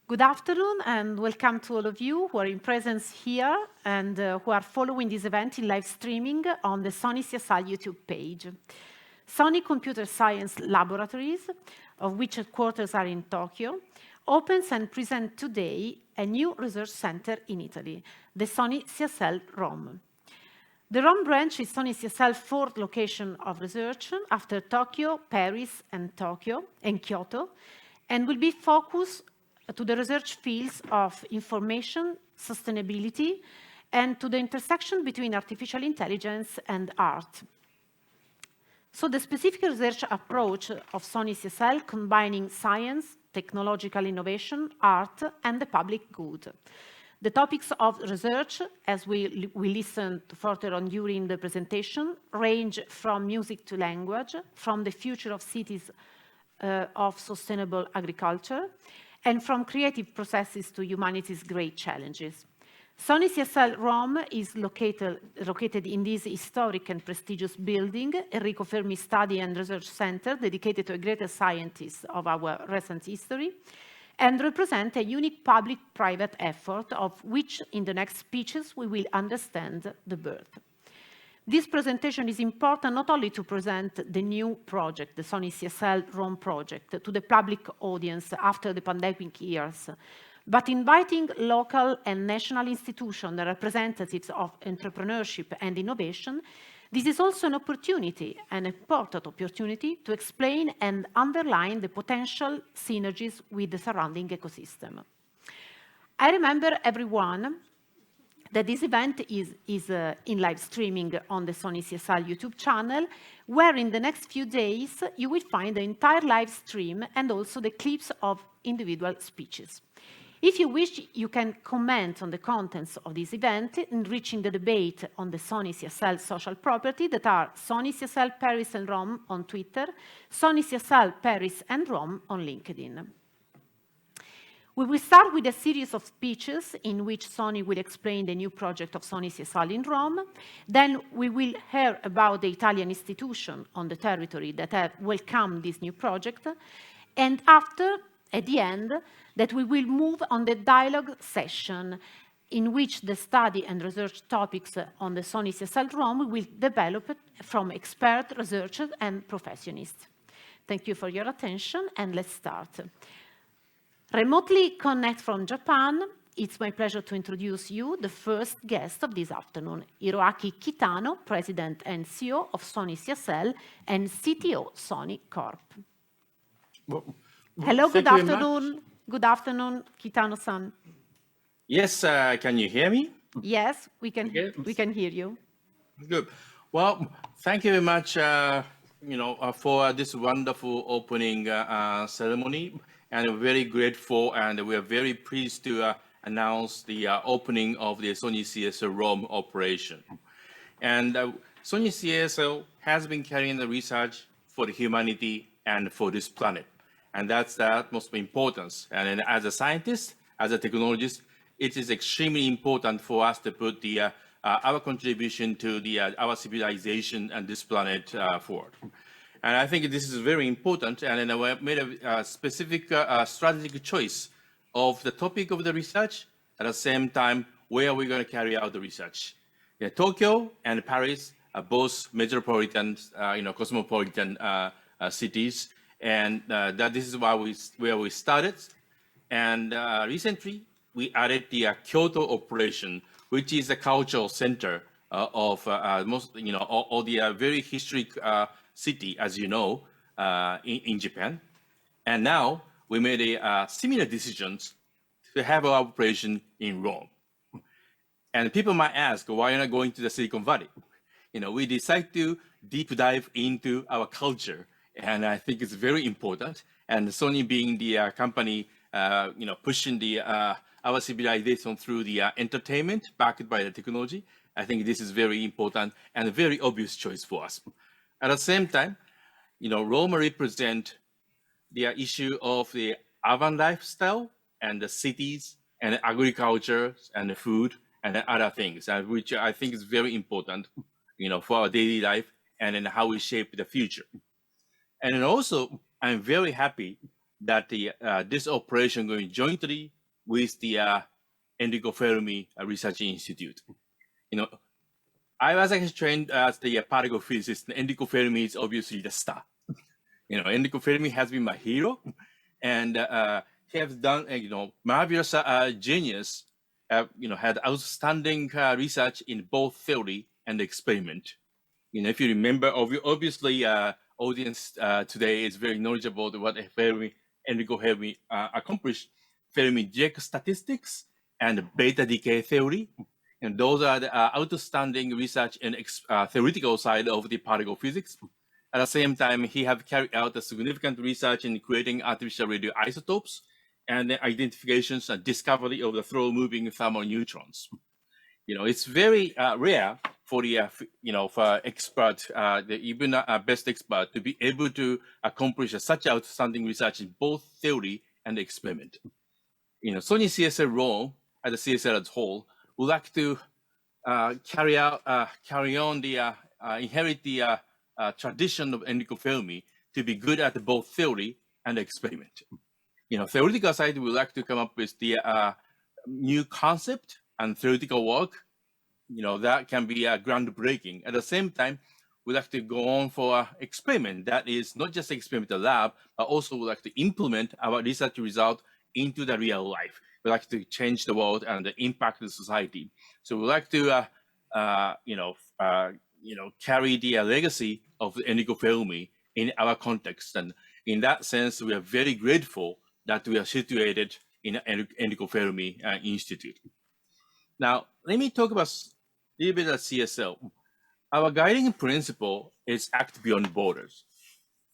Good afternoon and welcome to all of you who are in presence here and who are following this event in live streaming on the Sony CSL YouTube page. Sony Computer Science Laboratories, of which headquarters are in Tokyo, opens and presents today a new research center in Italy, the Sony CSL Rome. The Rome branch is Sony CSL's fourth location of research after Tokyo, Paris, and Kyoto, and will be focused to the research fields of information, sustainability, and to the intersection between artificial intelligence and art. So the specific research approach of Sony CSL combining science, technological innovation, art, and the public good. The topics of research, as we listen to further on during the presentation, range from music to language, from the future of cities of sustainable agriculture, and from creative processes to humanity's great challenges. Sony CSL Rome is located in this historic and prestigious building, Enrico Fermi Study and Research Center, dedicated to the greatest scientists of our recent history, and represent a unique public-private effort of which, in the next speeches, we will understand the birth. This presentation is important not only to present the new project, the Sony CSL Rome project, to the public audience after the pandemic years, but inviting local and national institutions, the representatives of entrepreneurship and innovation. This is also an opportunity, an important opportunity, to explain and underline the potential synergies with the surrounding ecosystem. I remember everyone that this event is in live streaming on the Sony CSL YouTube channel, where in the next few days you will find the entire live stream and also the clips of individual speeches. If you wish, you can comment on the contents of this event, enriching the debate on the Sony CSL social property that are Sony CSL Paris and Rome on Twitter, Sony CSL Paris and Rome on LinkedIn. We will start with a series of speeches in which Sony will explain the new project of Sony CSL in Rome. Then we will hear about the Italian institution on the territory that have welcomed this new project. And after, at the end, that we will move on the dialogue session in which the study and research topics on the Sony CSL Rome will develop from expert researchers and professionists. Thank you for your attention, and let's start. Remotely connect from Japan, it's my pleasure to introduce you the first guest of this afternoon, Hiroaki Kitano, President and CEO of Sony CSL and CTO Sony Corp. Hello, good afternoon. Good afternoon, Kitano-san. Yes, can you hear me? Yes, we can hear you. Good. Well, thank you very much, for this wonderful opening ceremony. And we're very grateful, and we are very pleased to announce the opening of the Sony CSL Rome operation. And Sony CSL has been carrying the research for the humanity and for this planet. And that's the utmost importance. And as a scientist, as a technologist, it is extremely important for us to put our contribution to our civilization and this planet forward. And I think this is very important, and we made a specific strategic choice of the topic of the research, at the same time, where we're going to carry out the research. Tokyo and Paris are both metropolitan, cosmopolitan cities, and that this is where we started. And recently, we added the Kyoto operation, which is a cultural center of all the very historic city, as you know, in Japan. And now we made a similar decisions to have our operation in Rome. And people might ask, why are you not going to the Silicon Valley? We decided to deep dive into our culture. And I think it's very important. And Sony being the company, pushing our civilization through the entertainment backed by the technology, I think this is very important and a very obvious choice for us. At the same time, Rome represents the issue of the urban lifestyle and the cities and agriculture and the food and the other things, which I think is very important, for our daily life and then how we shape the future. And then also, I'm very happy that this operation going jointly with the Enrico Fermi Research Institute. I was actually trained as the particle physicist, and Enrico Fermi is obviously the star. Enrico Fermi has been my hero, and he has done marvelous genius. Had outstanding research in both theory and experiment. If you remember, obviously, audience today is very knowledgeable about what Enrico Fermi accomplished. Fermi-Dirac statistics and beta decay theory. And those are the outstanding research and theoretical side of the particle physics. At the same time, he has carried out a significant research in creating artificial radioisotopes and the identifications and discovery of the slow-moving thermal neutrons. It's very rare for the for expert, even best expert, to be able to accomplish such outstanding research in both theory and experiment. Sony CSL role as a CSL as a whole would like to carry on the inherit the tradition of Enrico Fermi to be good at both theory and experiment. Theoretical side, we would like to come up with the new concept and theoretical work, that can be groundbreaking. At the same time, we like to go on for experiment that is not just experimental lab, but also we like to implement our research result into the real life. We like to change the world and impact the society. So we like to, carry the legacy of Enrico Fermi in our context. And in that sense, we are very grateful that we are situated in Enrico Fermi Institute. Now, let me talk about a little bit of CSL. Our guiding principle is act beyond borders.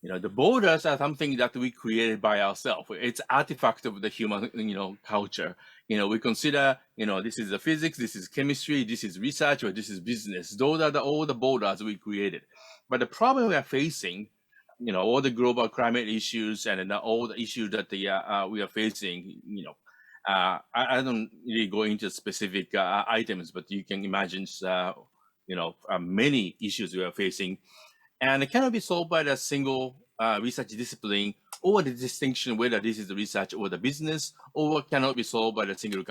The borders are something that we created by ourselves. It's artifact of the human, culture. We consider, this is the physics, this is chemistry, this is research, or this is business. Those are all the borders we created. But the problem we are facing, all the global climate issues and all the issues that we are facing, I don't really go into specific items, but you can imagine, many issues we are facing. And it cannot be solved by a single research discipline or the distinction whether this is the research or the business, or cannot be solved by the single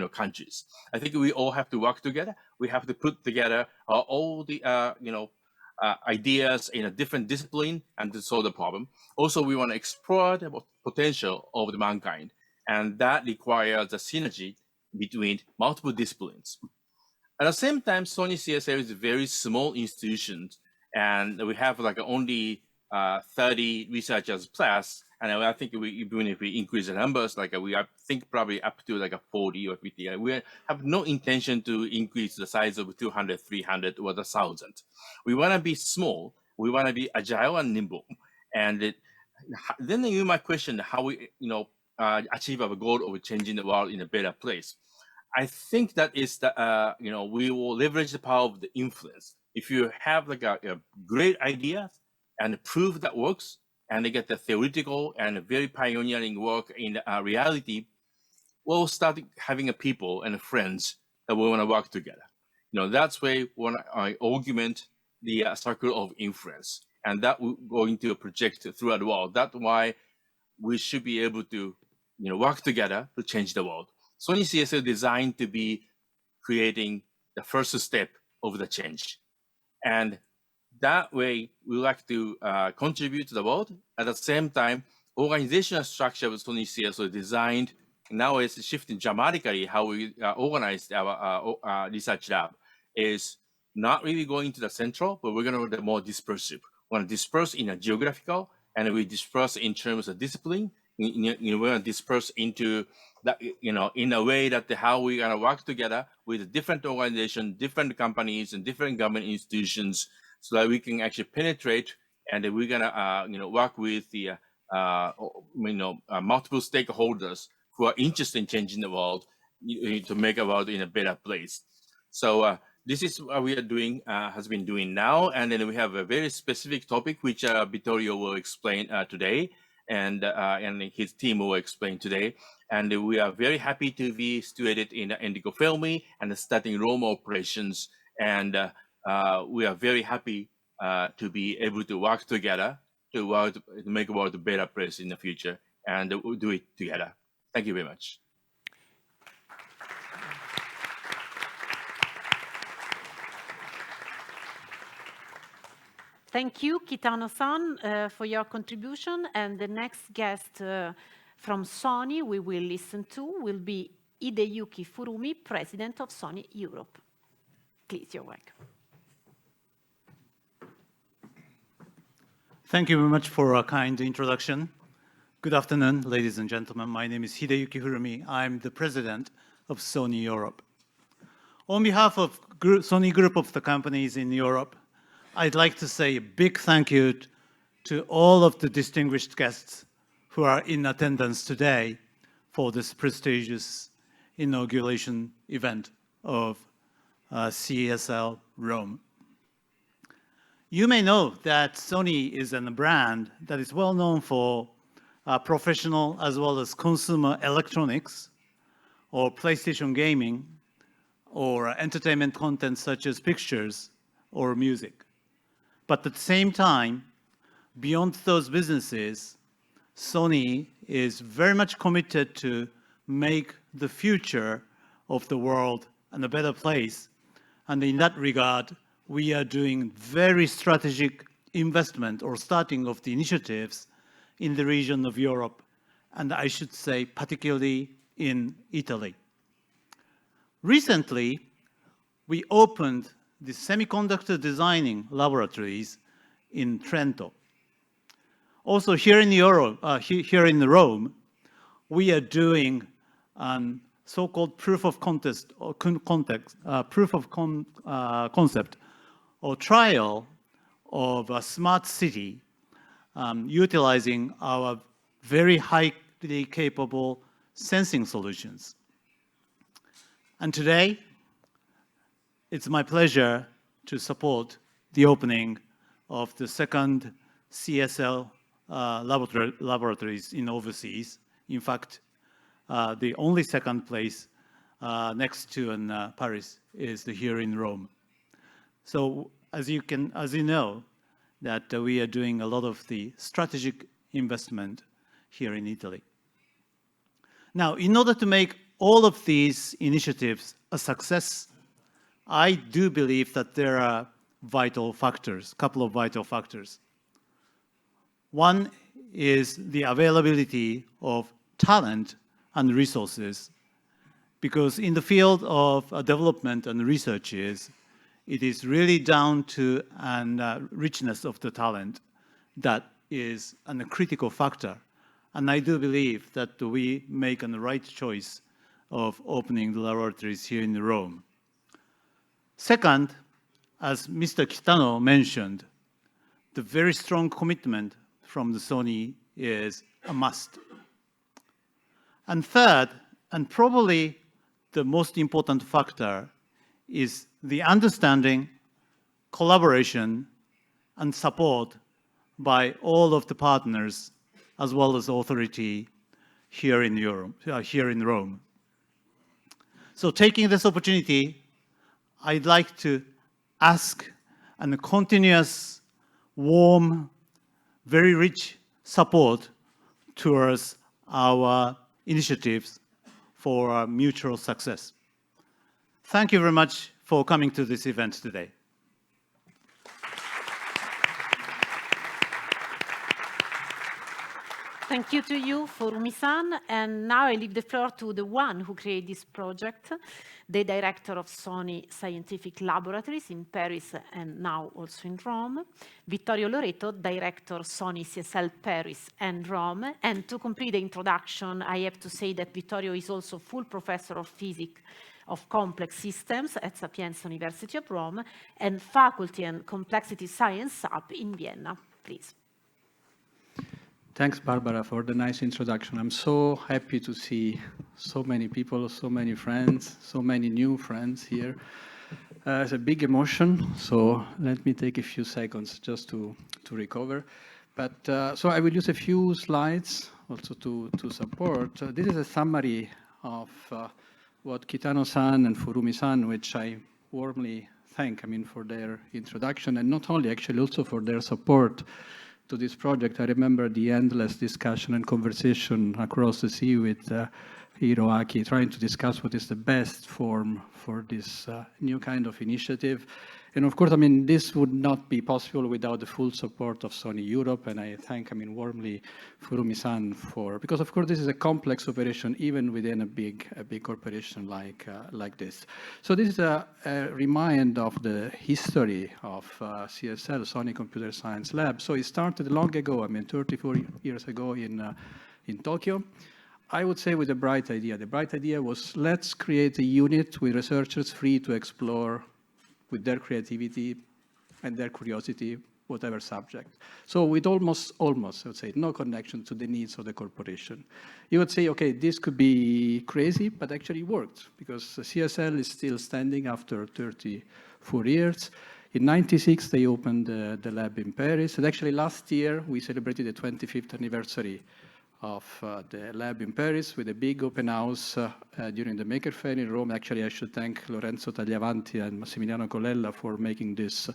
countries. I think we all have to work together. We have to put together all the ideas in a different discipline and to solve the problem. Also, we want to explore the potential of the mankind, and that requires a synergy between multiple disciplines. At the same time, Sony CSL is a very small institution, and we have only 30 researchers plus. And I think even if we increase the numbers, I think probably up to 40 or 50. We have no intention to increase the size of 200, 300 or 1,000. We want to be small. We want to be agile and nimble. And then you might question how we, achieve our goal of changing the world in a better place. I think that is the, we will leverage the power of the influence. If you have a great idea and prove that works, and they get the theoretical and very pioneering work in reality, we'll start having a people and friends that we want to work together. That's why we want to augment the circle of influence, and that we're going to project throughout the world. That's why we should be able to, work together to change the world. Sony CSL designed to be creating the first step of the change. And that way, we like to contribute to the world. At the same time, organizational structure of Sony CSL designed, now it's shifting dramatically how we organize our research lab, is not really going to the central, but we're going to be more dispersive. We want to disperse in a geographical, and we disperse in terms of discipline. We want to disperse into that, in a way that how we're going to work together with different organizations, different companies, and different government institutions, so that we can actually penetrate, and we're going to, work with the, multiple stakeholders who are interested in changing the world to make a world in a better place. So this is what we are doing, has been doing now, and then we have a very specific topic which Vittorio will explain today, and his team will explain today. And we are very happy to be situated in Enrico Fermi and starting Rome operations. And we are very happy to be able to work together to make the world a better place in the future. and we'll do it together. Thank you very much. Thank you, Kitano-san, for your contribution. And the next guest from Sony we will listen to will be Hideyuki Furumi, President of Sony Europe. Please, you're welcome. Thank you very much for a kind introduction. Good afternoon, ladies and gentlemen. My name is Hideyuki Furumi. I'm the President of Sony Europe. On behalf of Sony Group of the companies in Europe, I'd like to say a big thank you to all of the distinguished guests who are in attendance today for this prestigious inauguration event of CSL Rome. You may know that Sony is a brand that is well known for professional as well as consumer electronics or PlayStation gaming or entertainment content such as pictures or music. But at the same time, beyond those businesses, Sony is very much committed to make the future of the world a better place. And in that regard, we are doing very strategic investment or starting of the initiatives in the region of Europe, and I should say particularly in Italy. Recently, we opened the semiconductor designing laboratories in Trento. Also here in Europe, here in Rome, we are doing so-called proof of concept or trial of a smart city utilizing our very highly capable sensing solutions. And today, it's my pleasure to support the opening of the second CSL laboratories in overseas. In fact, the only second place next to in Paris is here in Rome. So as you know, that we are doing a lot of the strategic investment here in Italy. Now, in order to make all of these initiatives a success, I do believe that there are vital factors, a couple of vital factors. One is the availability of talent and resources, because in the field of development and research it is really down to richness of the talent that is a critical factor. And I do believe that we make the right choice of opening the laboratories here in Rome. Second, as Mr. Kitano mentioned, the very strong commitment from the Sony is a must. And third, and probably the most important factor, is the understanding, collaboration, and support by all of the partners as well as authority here in Rome. So taking this opportunity, I'd like to ask a continuous, warm, very rich support towards our initiatives for our mutual success. Thank you very much for coming to this event today. Thank you to you, Furumi-san. And now I leave the floor to the one who created this project, the director of Sony Scientific Laboratories in Paris and now also in Rome, Vittorio Loreto, director Sony CSL Paris and Rome. And to complete the introduction, I have to say that Vittorio is also full professor of physics of complex systems at Sapienza University of Rome and faculty and complexity science sub in Vienna. Please. Thanks, Barbara, for the nice introduction. I'm so happy to see so many people, so many friends, so many new friends here. It's a big emotion, so let me take a few seconds just to recover. But so I will use a few slides also to support. This is a summary of what Kitano-san and Furumi-san, which I warmly thank, for their introduction, and not only, actually, also for their support to this project, I remember the endless discussion and conversation across the sea with Hiroaki, trying to discuss what is the best form for this new kind of initiative. And of course, I mean, this would not be possible without the full support of Sony Europe, and I thank, I mean, warmly Furumi-san for, because of course this is a complex operation even within a big corporation like this. So this is a reminder of the history of CSL, Sony Computer Science Lab. So it started long ago, I mean, 34 years ago in Tokyo. I would say with a bright idea. The bright idea was, let's create a unit with researchers free to explore with their creativity and their curiosity, whatever subject. So with almost, I would say, no connection to the needs of the corporation. You would say, okay, this could be crazy, but actually worked, because CSL is still standing after 34 years. In '96, they opened the lab in Paris. And actually last year, we celebrated the 25th anniversary of the lab in Paris with a big open house during the Maker Fair in Rome. Actually, I should thank Lorenzo Tagliavanti and Massimiliano Colella for making this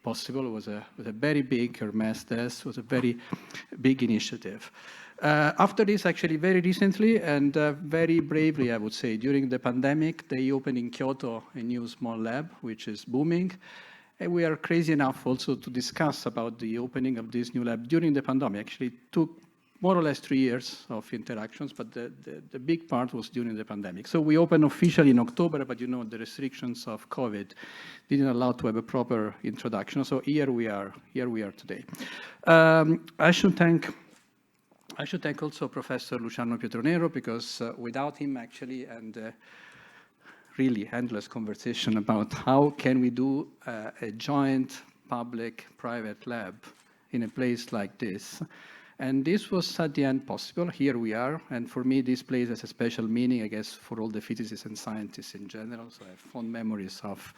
possible. It was a very big Hermes test. It was a very big initiative. After this, actually, very recently and very bravely, I would say, during the pandemic, they opened in Kyoto a new small lab, which is booming. And we are crazy enough also to discuss about the opening of this new lab during the pandemic. Actually, it took more or less 3 years of interactions, but the big part was during the pandemic. So we opened officially in October, but you know, the restrictions of COVID didn't allow to have a proper introduction. So here we are today. I should thank also Professor Luciano Pietronero, because without him actually, and really endless conversation about how can we do a joint public-private lab in a place like this. And this was at the end possible. Here we are. And for me, this place has a special meaning, I guess, for all the physicists and scientists in general. So I have fond memories of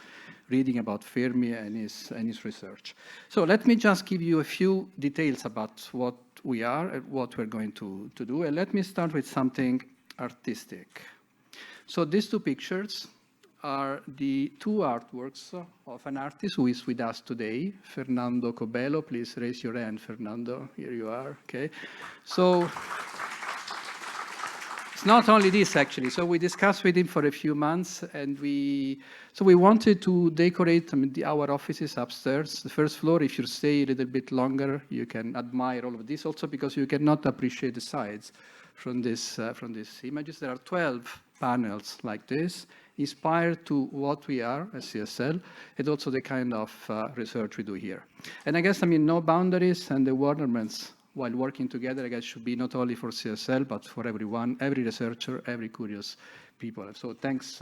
reading about Fermi and his research. So let me just give you a few details about what we are and what we're going to do. And let me start with something artistic. So these two pictures are the two artworks of an artist who is with us today, Fernando Cobello. Please raise your hand, Fernando. Here you are, okay? So it's not only this, actually. So we discussed with him for a few months, and we wanted to decorate our offices upstairs. The first floor, if you stay a little bit longer, you can admire all of this, also because you cannot appreciate the sides from these images. There are 12 panels like this, inspired to what we are as CSL, and also the kind of research we do here. And I guess, I mean, no boundaries, and the wonderments while working together, I guess, should be not only for CSL, but for everyone, every researcher, every curious people. So thanks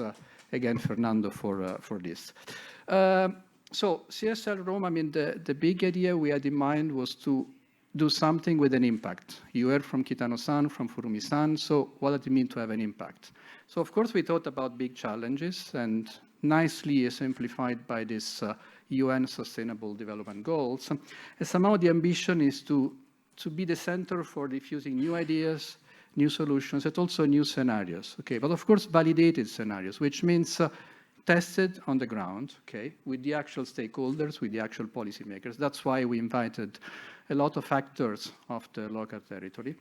again, Fernando, for this. So CSL Rome, I mean, the big idea we had in mind was to do something with an impact. You heard from Kitano-san, from Furumi-san, so what does it mean to have an impact? So of course we thought about big challenges, and nicely simplified by this UN Sustainable Development Goals. And somehow the ambition is to be the center for diffusing new ideas, new solutions, and also new scenarios, okay? But of course validated scenarios, which means tested on the ground, okay, with the actual stakeholders, with the actual policymakers. That's why we invited a lot of actors of the local territory.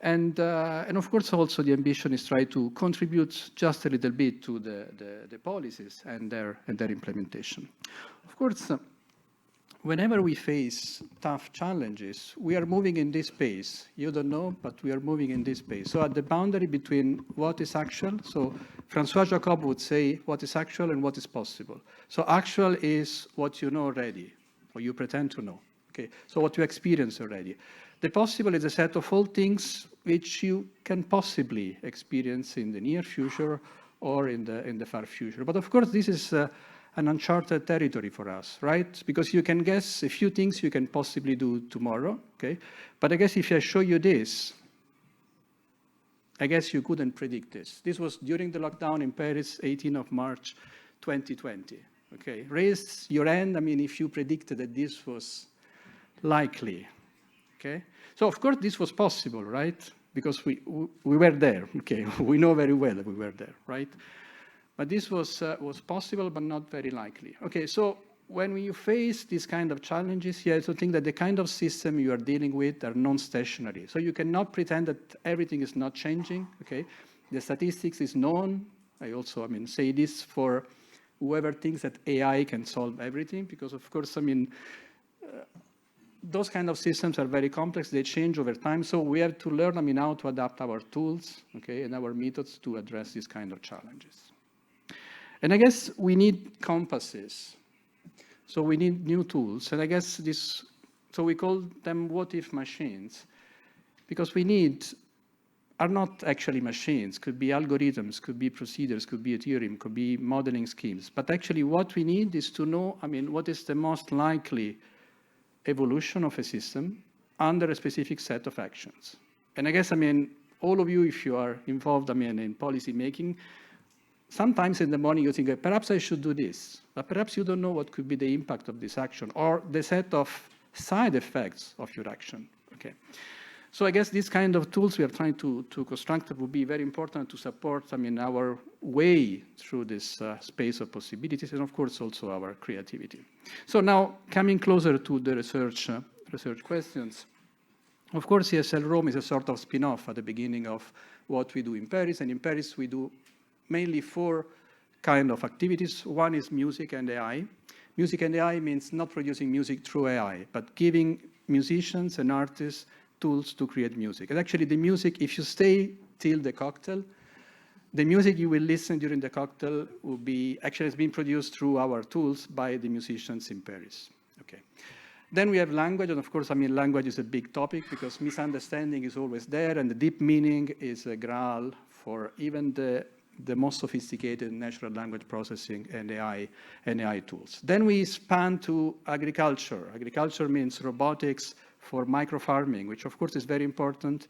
And of course, also the ambition is try to contribute just a little bit to the policies and their implementation. Of course, whenever we face tough challenges, we are moving in this space. You don't know, but we are moving in this space. So at the boundary between what is actual, so François Jacob would say what is actual and what is possible. So actual is what you know already, or you pretend to know. Okay, so what you experience already. The possible is a set of all things which you can possibly experience in the near future or in the far future. But of course, this is an uncharted territory for us, right? Because you can guess a few things you can possibly do tomorrow, okay? But I guess if I show you this, I guess you couldn't predict this. This was during the lockdown in Paris, 18th of March, 2020, okay? Raise your hand, I mean, if you predicted that this was likely, okay? So of course this was possible, right? Because we were there, okay? We know very well that we were there, right? But this was possible, but not very likely. Okay, so when you face these kind of challenges, you have to think that the kind of system you are dealing with are non-stationary. So you cannot pretend that everything is not changing, okay? The statistics is known. I also, say this for whoever thinks that AI can solve everything, because of course, those kind of systems are very complex. They change over time. So we have to learn, how to adapt our tools, okay, and our methods to address these kind of challenges. And I guess we need compasses. So we need new tools. And I guess so we call them what-if machines, because are not actually machines, could be algorithms, could be procedures, could be a theorem, could be modeling schemes. But actually what we need is to know, what is the most likely evolution of a system under a specific set of actions. And I guess, all of you, if you are involved, in policy making, sometimes in the morning you think, perhaps I should do this, but perhaps you don't know what could be the impact of this action or the set of side effects of your action, okay? So I guess these kind of tools we are trying to construct will be very important to support, our way through this space of possibilities, and of course also our creativity. So now coming closer to the research questions. Of course, CSL Rome is a sort of spin-off at the beginning of what we do in Paris, and in Paris we do mainly 4 kind of activities. One is music and AI. Music and AI means not producing music through AI, but giving musicians and artists tools to create music. And actually the music, if you stay till the cocktail, the music you will listen during the cocktail will be, actually it's been produced through our tools by the musicians in Paris. Okay. Then we have language, and of course, language is a big topic because misunderstanding is always there, and the deep meaning is a graal for even the most sophisticated natural language processing and AI tools. Then we span to agriculture. Agriculture means robotics for microfarming, which of course is very important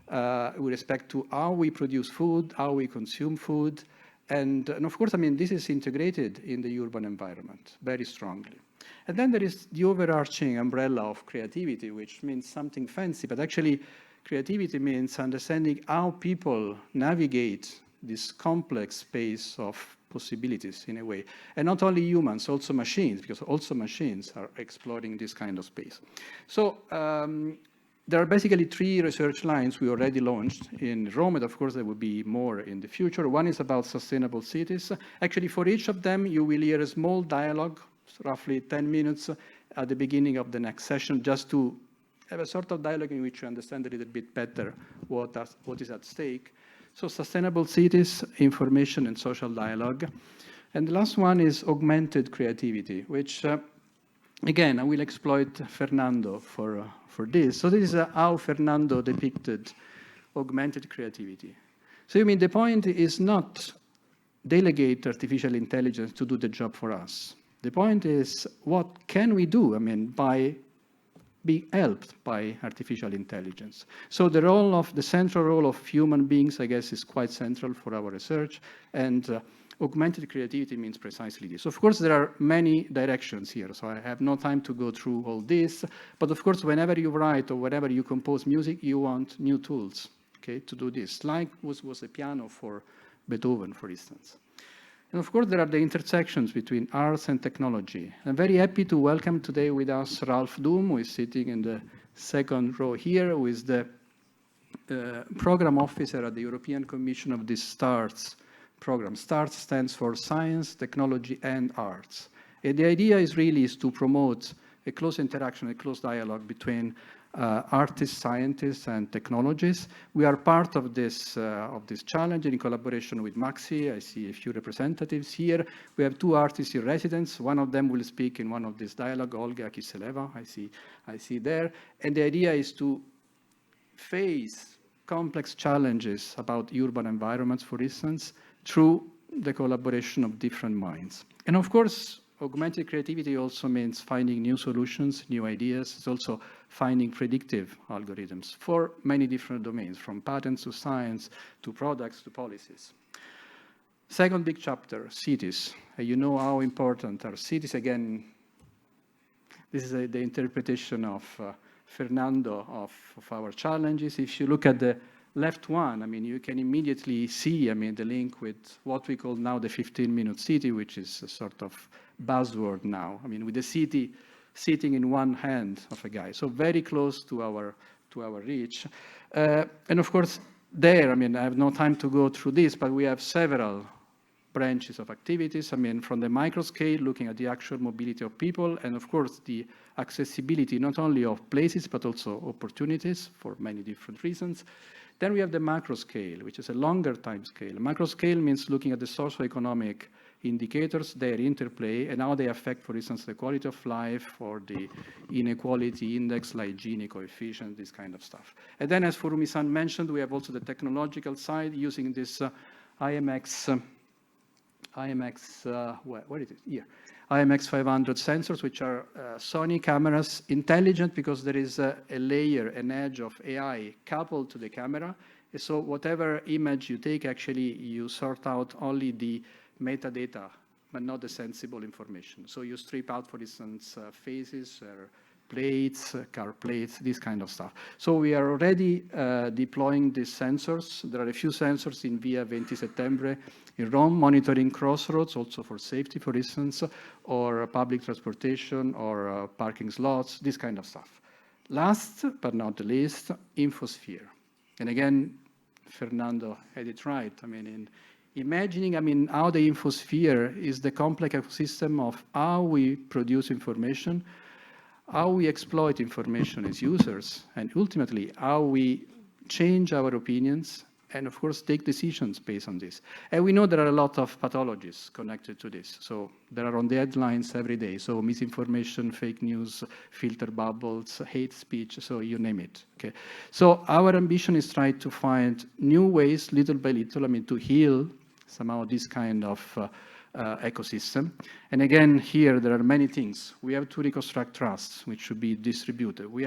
with respect to how we produce food, how we consume food. And of course, this is integrated in the urban environment very strongly. And then there is the overarching umbrella of creativity, which means something fancy, but actually creativity means understanding how people navigate this complex space of possibilities in a way. And not only humans, also machines, because also machines are exploring this kind of space. So there are basically 3 research lines we already launched in Rome, and of course there will be more in the future. One is about sustainable cities. Actually, for each of them, you will hear a small dialogue, roughly 10 minutes at the beginning of the next session, just to have a sort of dialogue in which you understand a little bit better what is at stake. So sustainable cities, information and social dialogue. And the last one is augmented creativity, which, again, I will exploit Fernando for this. So this is how Fernando depicted augmented creativity. So the point is not delegate artificial intelligence to do the job for us. The point is, what can we do, by being helped by artificial intelligence. So the central role of human beings, I guess, is quite central for our research, and augmented creativity means precisely this. Of course, there are many directions here, so I have no time to go through all this, but of course, whenever you write or whenever you compose music, you want new tools, okay, to do this, like was a piano for Beethoven, for instance. And of course, there are the intersections between arts and technology. I'm very happy to welcome today with us Ralph Doom, who is sitting in the second row here, who is the program officer at the European Commission of this STARTS program. STARTS stands for Science, Technology, and Arts. And the idea is really to promote a close interaction, a close dialogue between artists, scientists, and technologists. We are part of this challenge in collaboration with Maxi. I see a few representatives here. We have 2 artists in residence. One of them will speak in one of this dialogue, Olga Kiseleva, I see there. And the idea is to face complex challenges about urban environments, for instance, through the collaboration of different minds. And of course, augmented creativity also means finding new solutions, new ideas. It's also finding predictive algorithms for many different domains, from patents to science, to products, to policies. Second big chapter, cities. You know how important are cities. Again, this is the interpretation of Fernando of our challenges. If you look at the left one, I mean, you can immediately see, I mean, the link with what we call now the 15-minute city, which is a sort of buzzword now. I mean, with the city sitting in one hand of a guy, so very close to our reach. And of course, there, I mean, I have no time to go through this, but we have several branches of activities. I mean, from the micro scale, looking at the actual mobility of people, and of course, the accessibility not only of places, but also opportunities for many different reasons. Then we have the macro scale, which is a longer time scale. Macro scale means looking at the socioeconomic indicators, their interplay, and how they affect, for instance, the quality of life or the inequality index like Gini coefficient, this kind of stuff. And then, as Furumi-san mentioned, we have also the technological side using this IMX 500 sensors, which are Sony cameras, intelligent because there is a layer, an edge of AI coupled to the camera. So whatever image you take, actually, you sort out only the metadata, but not the sensible information. So you strip out, for instance, faces, plates, car plates, this kind of stuff. So we are already deploying these sensors. There are a few sensors in Via 20 Settembre in Rome, monitoring crossroads, also for safety, for instance, or public transportation, or parking slots, this kind of stuff. Last but not the least, Infosphere. And again, Fernando had it right. I mean, in imagining, I mean, how the Infosphere is the complex ecosystem of how we produce information, how we exploit information as users, and ultimately how we change our opinions and, of course, take decisions based on this. And we know there are a lot of pathologies connected to this. So there are on the headlines every day. So misinformation, fake news, filter bubbles, hate speech, so you name it. Okay. So our ambition is try to find new ways, little by little, I mean, to heal somehow this kind of ecosystem. And again, here there are many things. We have to reconstruct trusts, which should be distributed. We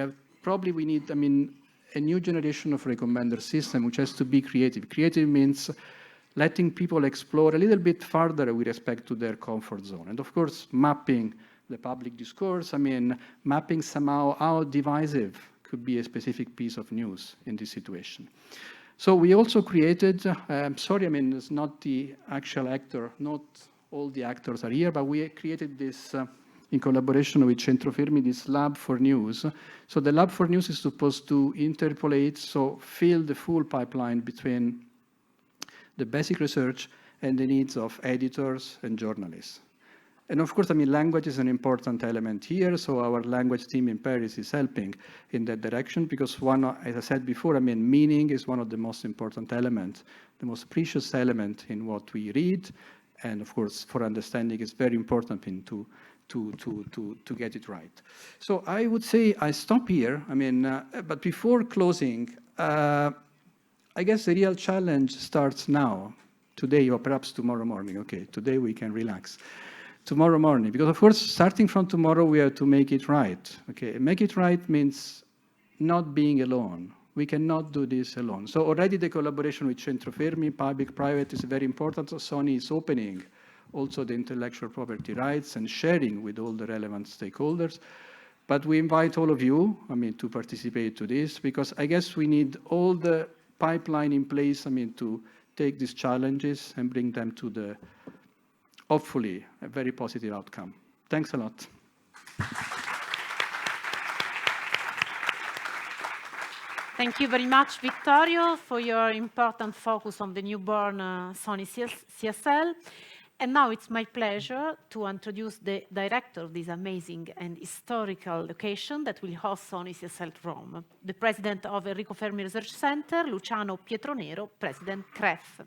need, I mean, a new generation of recommender system, which has to be creative. Creative means letting people explore a little bit further with respect to their comfort zone. And of course, mapping the public discourse, I mean, mapping somehow how divisive could be a specific piece of news in this situation. So we also created, sorry, I mean, it's not the actual actor, not all the actors are here, but we created this in collaboration with Centro Fermi, this Lab for News. So the Lab for News is supposed to interpolate, so fill the full pipeline between the basic research and the needs of editors and journalists. And of course, I mean, language is an important element here. So our language team in Paris is helping in that direction because one, as I said before, I mean, meaning is one of the most important elements, the most precious element in what we read. And of course, for understanding, it's very important to get it right. So I would say I stop here. I mean, but before closing, I guess the real challenge starts now, today or perhaps tomorrow morning. Okay, today we can relax. Tomorrow morning, because of course, starting from tomorrow, we have to make it right. Okay, make it right means not being alone. We cannot do this alone. So already the collaboration with Centro Fermi, public-private, is very important. So Sony is opening also the intellectual property rights and sharing with all the relevant stakeholders. But we invite all of you, I mean, to participate to this, because I guess we need all the pipeline in place, I mean, to take these challenges and bring them to the, hopefully, a very positive outcome. Thanks a lot. Thank you very much, Vittorio, for your important focus on the newborn Sony CSL. And now it's my pleasure to introduce the director of this amazing and historical location that will host Sony CSL Rome, the president of Enrico Fermi Research Center, Luciano Pietronero, President CREF.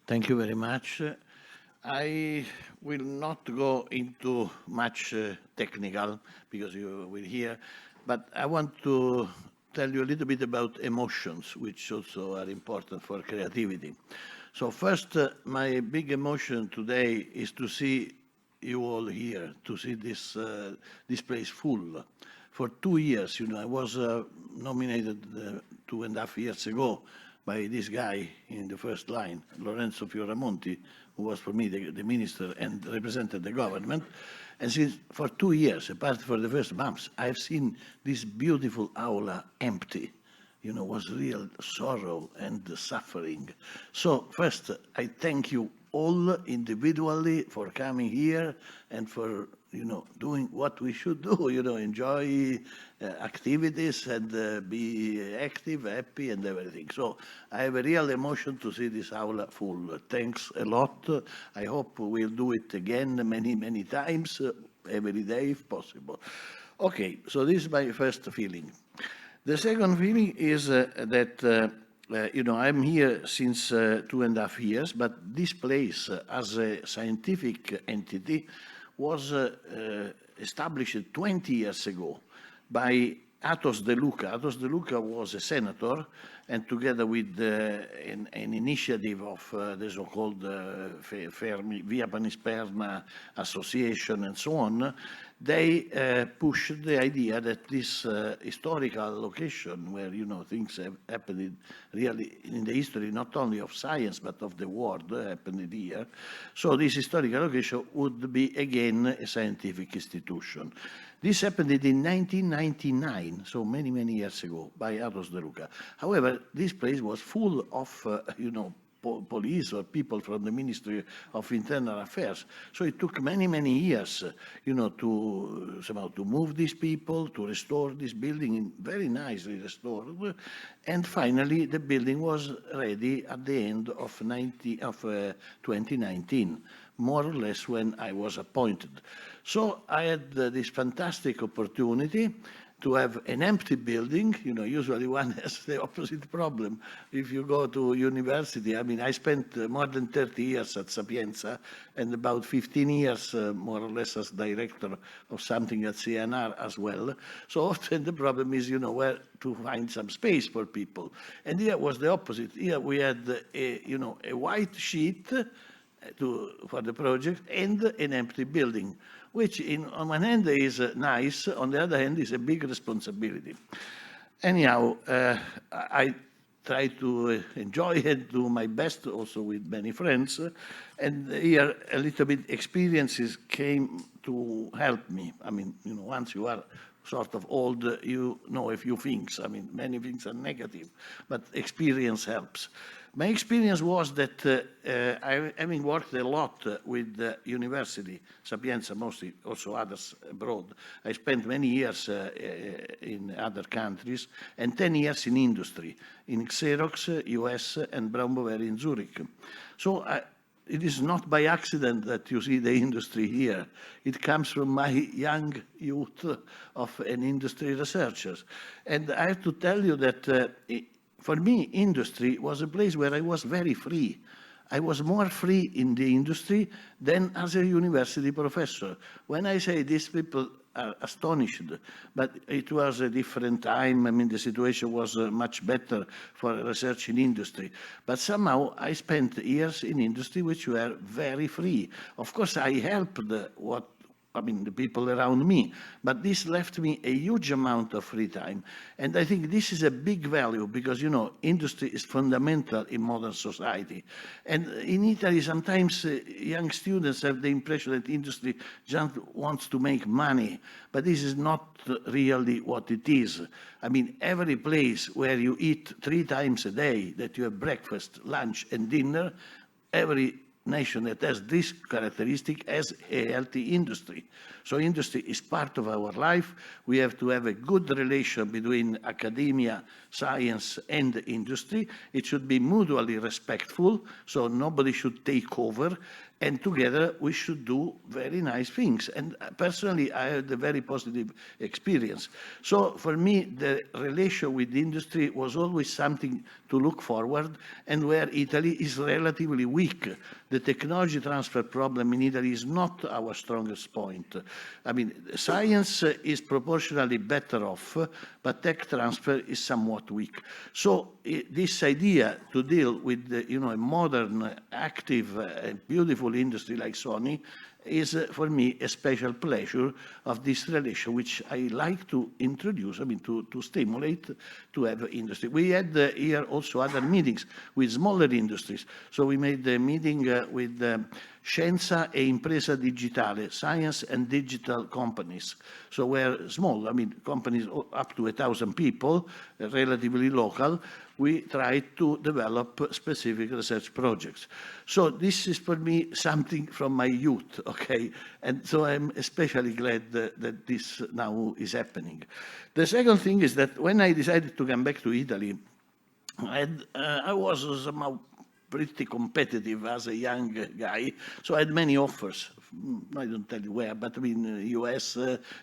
Thank you very much. I will not go into much technical because you will hear, but I want to tell you a little bit about emotions, which also are important for creativity. So first, my big emotion today is to see you all here, to see this place full. For 2 years, you know, I was nominated 2.5 years ago by this guy in the first line, Lorenzo Fioramonti, who was for me the minister and represented the government. And since for 2 years, apart from the first months, I've seen this beautiful aula empty. was real sorrow and suffering. So first, I thank you all individually for coming here and for doing what we should do, enjoy activities and be active, happy, and everything. So I have a real emotion to see this aula full. Thanks a lot. I hope we'll do it again many, many times, every day if possible. Okay, so this is my first feeling. The second feeling is that I'm here since 2.5 years, but this place as a scientific entity was established 20 years ago by Athos De Luca. Athos De Luca was a senator, and together with an initiative of the so-called Via Panisperna Association and so on, they pushed the idea that this historical location where, things have happened really in the history, not only of science, but of the world, happened here. So this historical location would be again a scientific institution. This happened in 1999, so many, many years ago, by Athos De Luca. However, this place was full of, police or people from the Ministry of Internal Affairs. So it took many, many years, to somehow to move these people, to restore this building, very nicely restored. And finally, the building was ready at the end of 2019, more or less when I was appointed. So I had this fantastic opportunity to have an empty building. Usually one has the opposite problem. If you go to university, I spent more than 30 years at Sapienza and about 15 years, more or less, as director of something at CNR as well. So often the problem is, where to find some space for people. And here was the opposite. Here we had a white sheet for the project and an empty building, which on one hand is nice, on the other hand is a big responsibility. Anyhow, I try to enjoy and do my best also with many friends, and here a little bit experiences came to help me. Once you are sort of old, you know a few things. Many things are negative, but experience helps. My experience was that having worked a lot with the university, Sapienza mostly, also others abroad, I spent many years in other countries and 10 years in industry, in Xerox, US, and Brown Boveri in Zurich. So it is not by accident that you see the industry here. It comes from my young youth of an industry researcher. And I have to tell you that for me, industry was a place where I was very free. I was more free in the industry than as a university professor. When I say these people are astonished, but it was a different time. The situation was much better for research in industry. But somehow I spent years in industry which were very free. Of course, I helped the people around me, but this left me a huge amount of free time. And I think this is a big value because, industry is fundamental in modern society. And in Italy, sometimes young students have the impression that industry just wants to make money, but this is not really what it is. Every place where you eat 3 times a day, that you have breakfast, lunch, and dinner, every nation that has this characteristic has a healthy industry. So industry is part of our life. We have to have a good relation between academia, science, and industry. It should be mutually respectful, so nobody should take over. And together we should do very nice things. And personally, I had a very positive experience. So for me, the relation with industry was always something to look forward, and where Italy is relatively weak. The technology transfer problem in Italy is not our strongest point. Science is proportionally better off, but tech transfer is somewhat weak. So this idea to deal with a modern, active, beautiful industry like Sony is for me a special pleasure of this relation, which I like to introduce, to stimulate, to have industry. We had here also other meetings with smaller industries. So we made a meeting with Scienza e Impresa Digitale, Science and Digital Companies. So we're small, I mean, companies up to 1,000 people, relatively local. We try to develop specific research projects. So this is for me something from my youth, okay? And so I'm especially glad that this now is happening. The second thing is that when I decided to come back to Italy, I was somehow pretty competitive as a young guy, so I had many offers. I don't tell you where, but I mean US,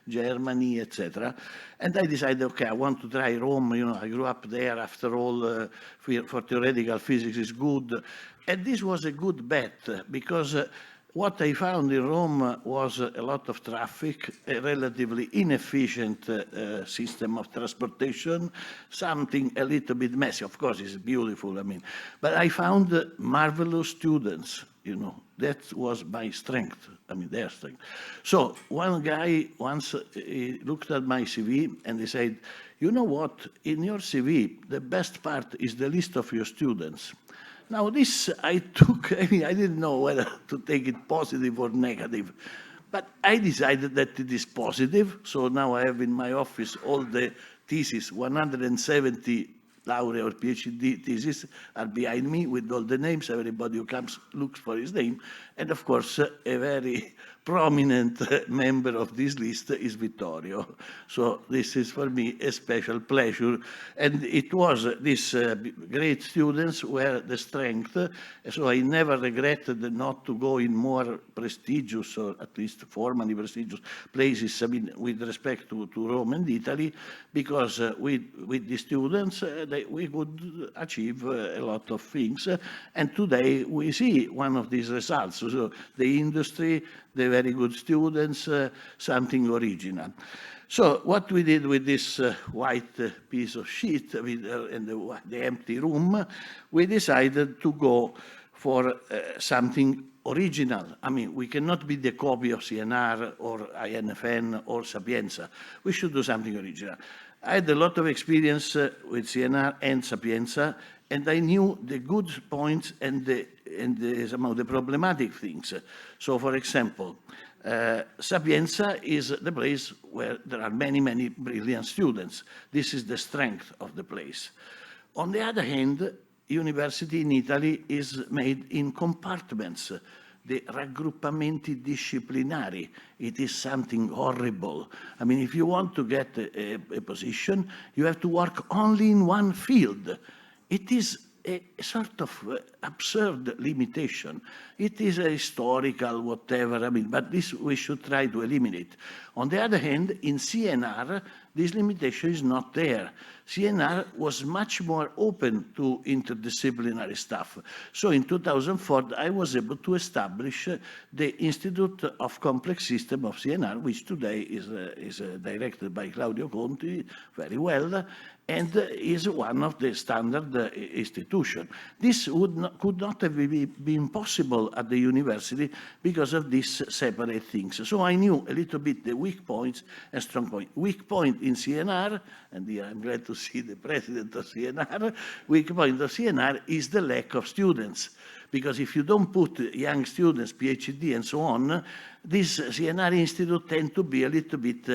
Germany, etc. And I decided, okay, I want to try Rome. You know, I grew up there. After all, for theoretical physics is good. And this was a good bet because what I found in Rome was a lot of traffic, a relatively inefficient system of transportation, something a little bit messy. Of course, it's beautiful, I mean. But I found marvelous students, you know. That was my strength, I mean, their strength. So one guy once he looked at my CV and he said, you know what, in your CV, the best part is the list of your students. Now this I took, I mean, I didn't know whether to take it positive or negative, but I decided that it is positive. So now I have in my office all the theses, 170 laurea or PhD theses are behind me with all the names. Everybody who comes looks for his name. And of course, a very prominent member of this list is Vittorio. So this is for me a special pleasure. And it was these great students were the strength. So I never regretted not to go in more prestigious, or at least formally prestigious places, I mean, with respect to Rome and Italy, because with the students, we could achieve a lot of things. And today we see one of these results. So the industry, the very good students, something original. So what we did with this white piece of sheet in the empty room, we decided to go for something original. I mean, we cannot be the copy of CNR or INFN or Sapienza. We should do something original. I had a lot of experience with CNR and Sapienza, and I knew the good points and some of the problematic things. So, for example, Sapienza is the place where there are many, many brilliant students. This is the strength of the place. On the other hand, university in Italy is made in compartments. The raggruppamenti disciplinari, it is something horrible. I mean, if you want to get a position, you have to work only in one field. It is a sort of absurd limitation. It is a historical whatever, I mean, but this we should try to eliminate. On the other hand, in CNR, this limitation is not there. CNR was much more open to interdisciplinary stuff. So in 2004, I was able to establish the Institute of Complex System of CNR, which today is directed by Claudio Conti very well, and is one of the standard institutions. This could not have been possible at the university because of these separate things. So I knew a little bit the weak points and strong points. Weak point in CNR, and here I'm glad to see the president of CNR, weak point of CNR is the lack of students. Because if you don't put young students, PhD and so on, these CNR institutes tend to be a little bit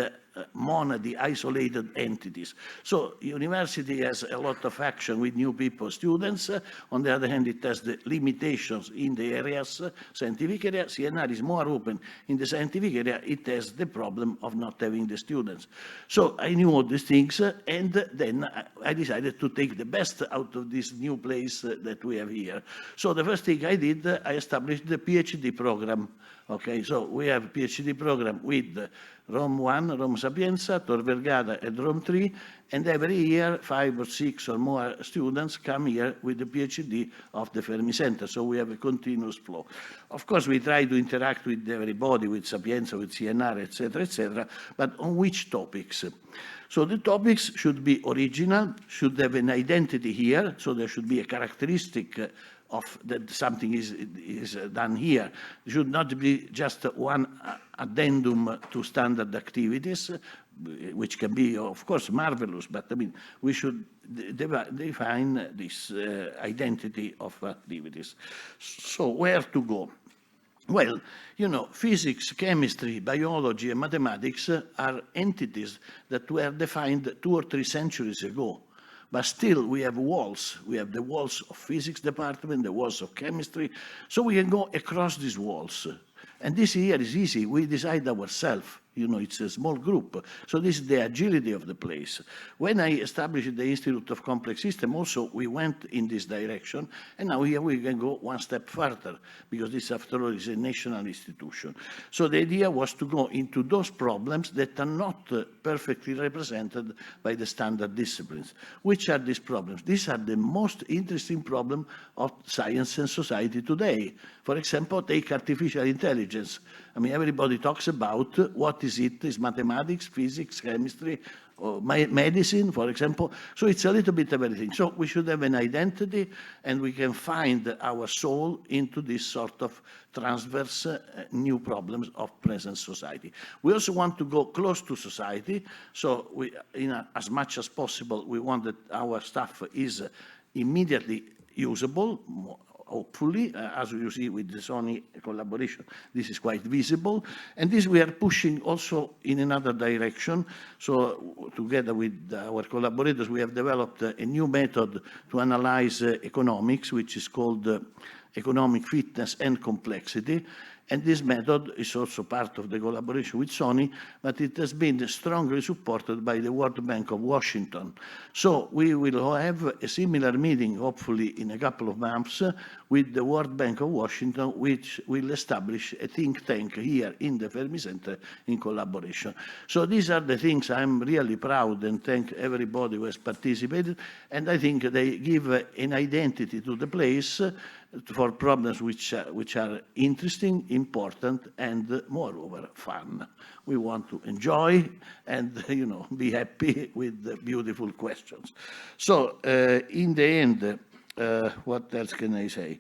monady, isolated entities. So university has a lot of action with new people, students. On the other hand, it has the limitations in the areas, scientific area. CNR is more open in the scientific area. It has the problem of not having the students. So I knew all these things, and then I decided to take the best out of this new place that we have here. So the first thing I did, I established the PhD program. Okay, so we have a PhD program with Rome 1, Rome Sapienza, Tor Vergata, and Rome 3, and every year 5 or 6 or more students come here with the PhD of the Fermi Center, so we have a continuous flow. Of course, we try to interact with everybody, with Sapienza, with CNR, etc., but on which topics? So the topics should be original, should have an identity here, so there should be a characteristic of that something is done here. It should not be just one addendum to standard activities, which can be, of course, marvelous, but I mean, we should define this identity of activities. So where to go? Well, you know, physics, chemistry, biology, and mathematics are entities that were defined 2 or 3 centuries ago. But still, we have walls. We have the walls of physics department, the walls of chemistry. So we can go across these walls. And this here is easy. We decide ourselves. You know, it's a small group. So this is the agility of the place. When I established the Institute of Complex Systems, also we went in this direction. And now here we can go one step further, because this, after all, is a national institution. So the idea was to go into those problems that are not perfectly represented by the standard disciplines. Which are these problems? These are the most interesting problems of science and society today. For example, take artificial intelligence. I mean, everybody talks about what is it? Is mathematics, physics, chemistry, or medicine, for example. So it's a little bit of everything. So we should have an identity, and we can find our soul into this sort of transverse new problems of present society. We also want to go close to society. So we, as much as possible, we want that our stuff is immediately usable, hopefully, as you see with the Sony collaboration, this is quite visible. And this we are pushing also in another direction. So together with our collaborators, we have developed a new method to analyze economics, which is called economic fitness and complexity. And this method is also part of the collaboration with Sony, but it has been strongly supported by the World Bank of Washington. So we will have a similar meeting, hopefully in a couple of months, with the World Bank of Washington, which will establish a think tank here in the Fermi Center in collaboration. So these are the things I'm really proud and thank everybody who has participated. And I think they give an identity to the place for problems which are interesting, important, and moreover fun. We want to enjoy and be happy with the beautiful questions. So in the end, what else can I say?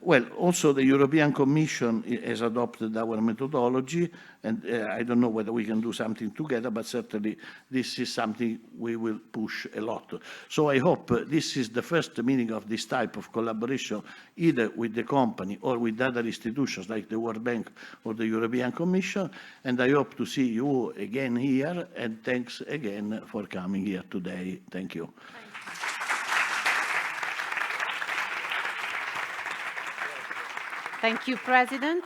Well, also the European Commission has adopted our methodology, and I don't know whether we can do something together, but certainly this is something we will push a lot. So I hope this is the first meeting of this type of collaboration, either with the company or with other institutions like the World Bank or the European Commission, and I hope to see you again here, and thanks again for coming here today. Thank you. Thank you, President.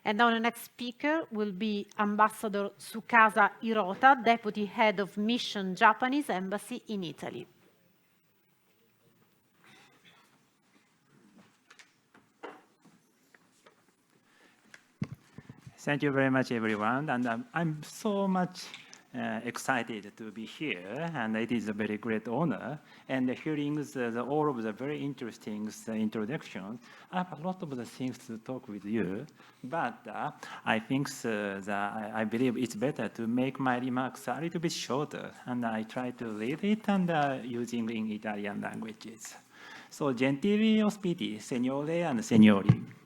And now the next speaker will be Ambassador Tsukasa Hirota, Deputy Head of Mission, Japanese Embassy in Italy. Thank you very much, everyone. And I'm so much excited to be here, and it is a very great honor. And hearing all of the very interesting introductions, I have a lot of the things to talk with you, but I think that I believe it's better to make my remarks a little bit shorter, and I try to read it and using in Italian languages. So, gentili ospiti, signore and signori.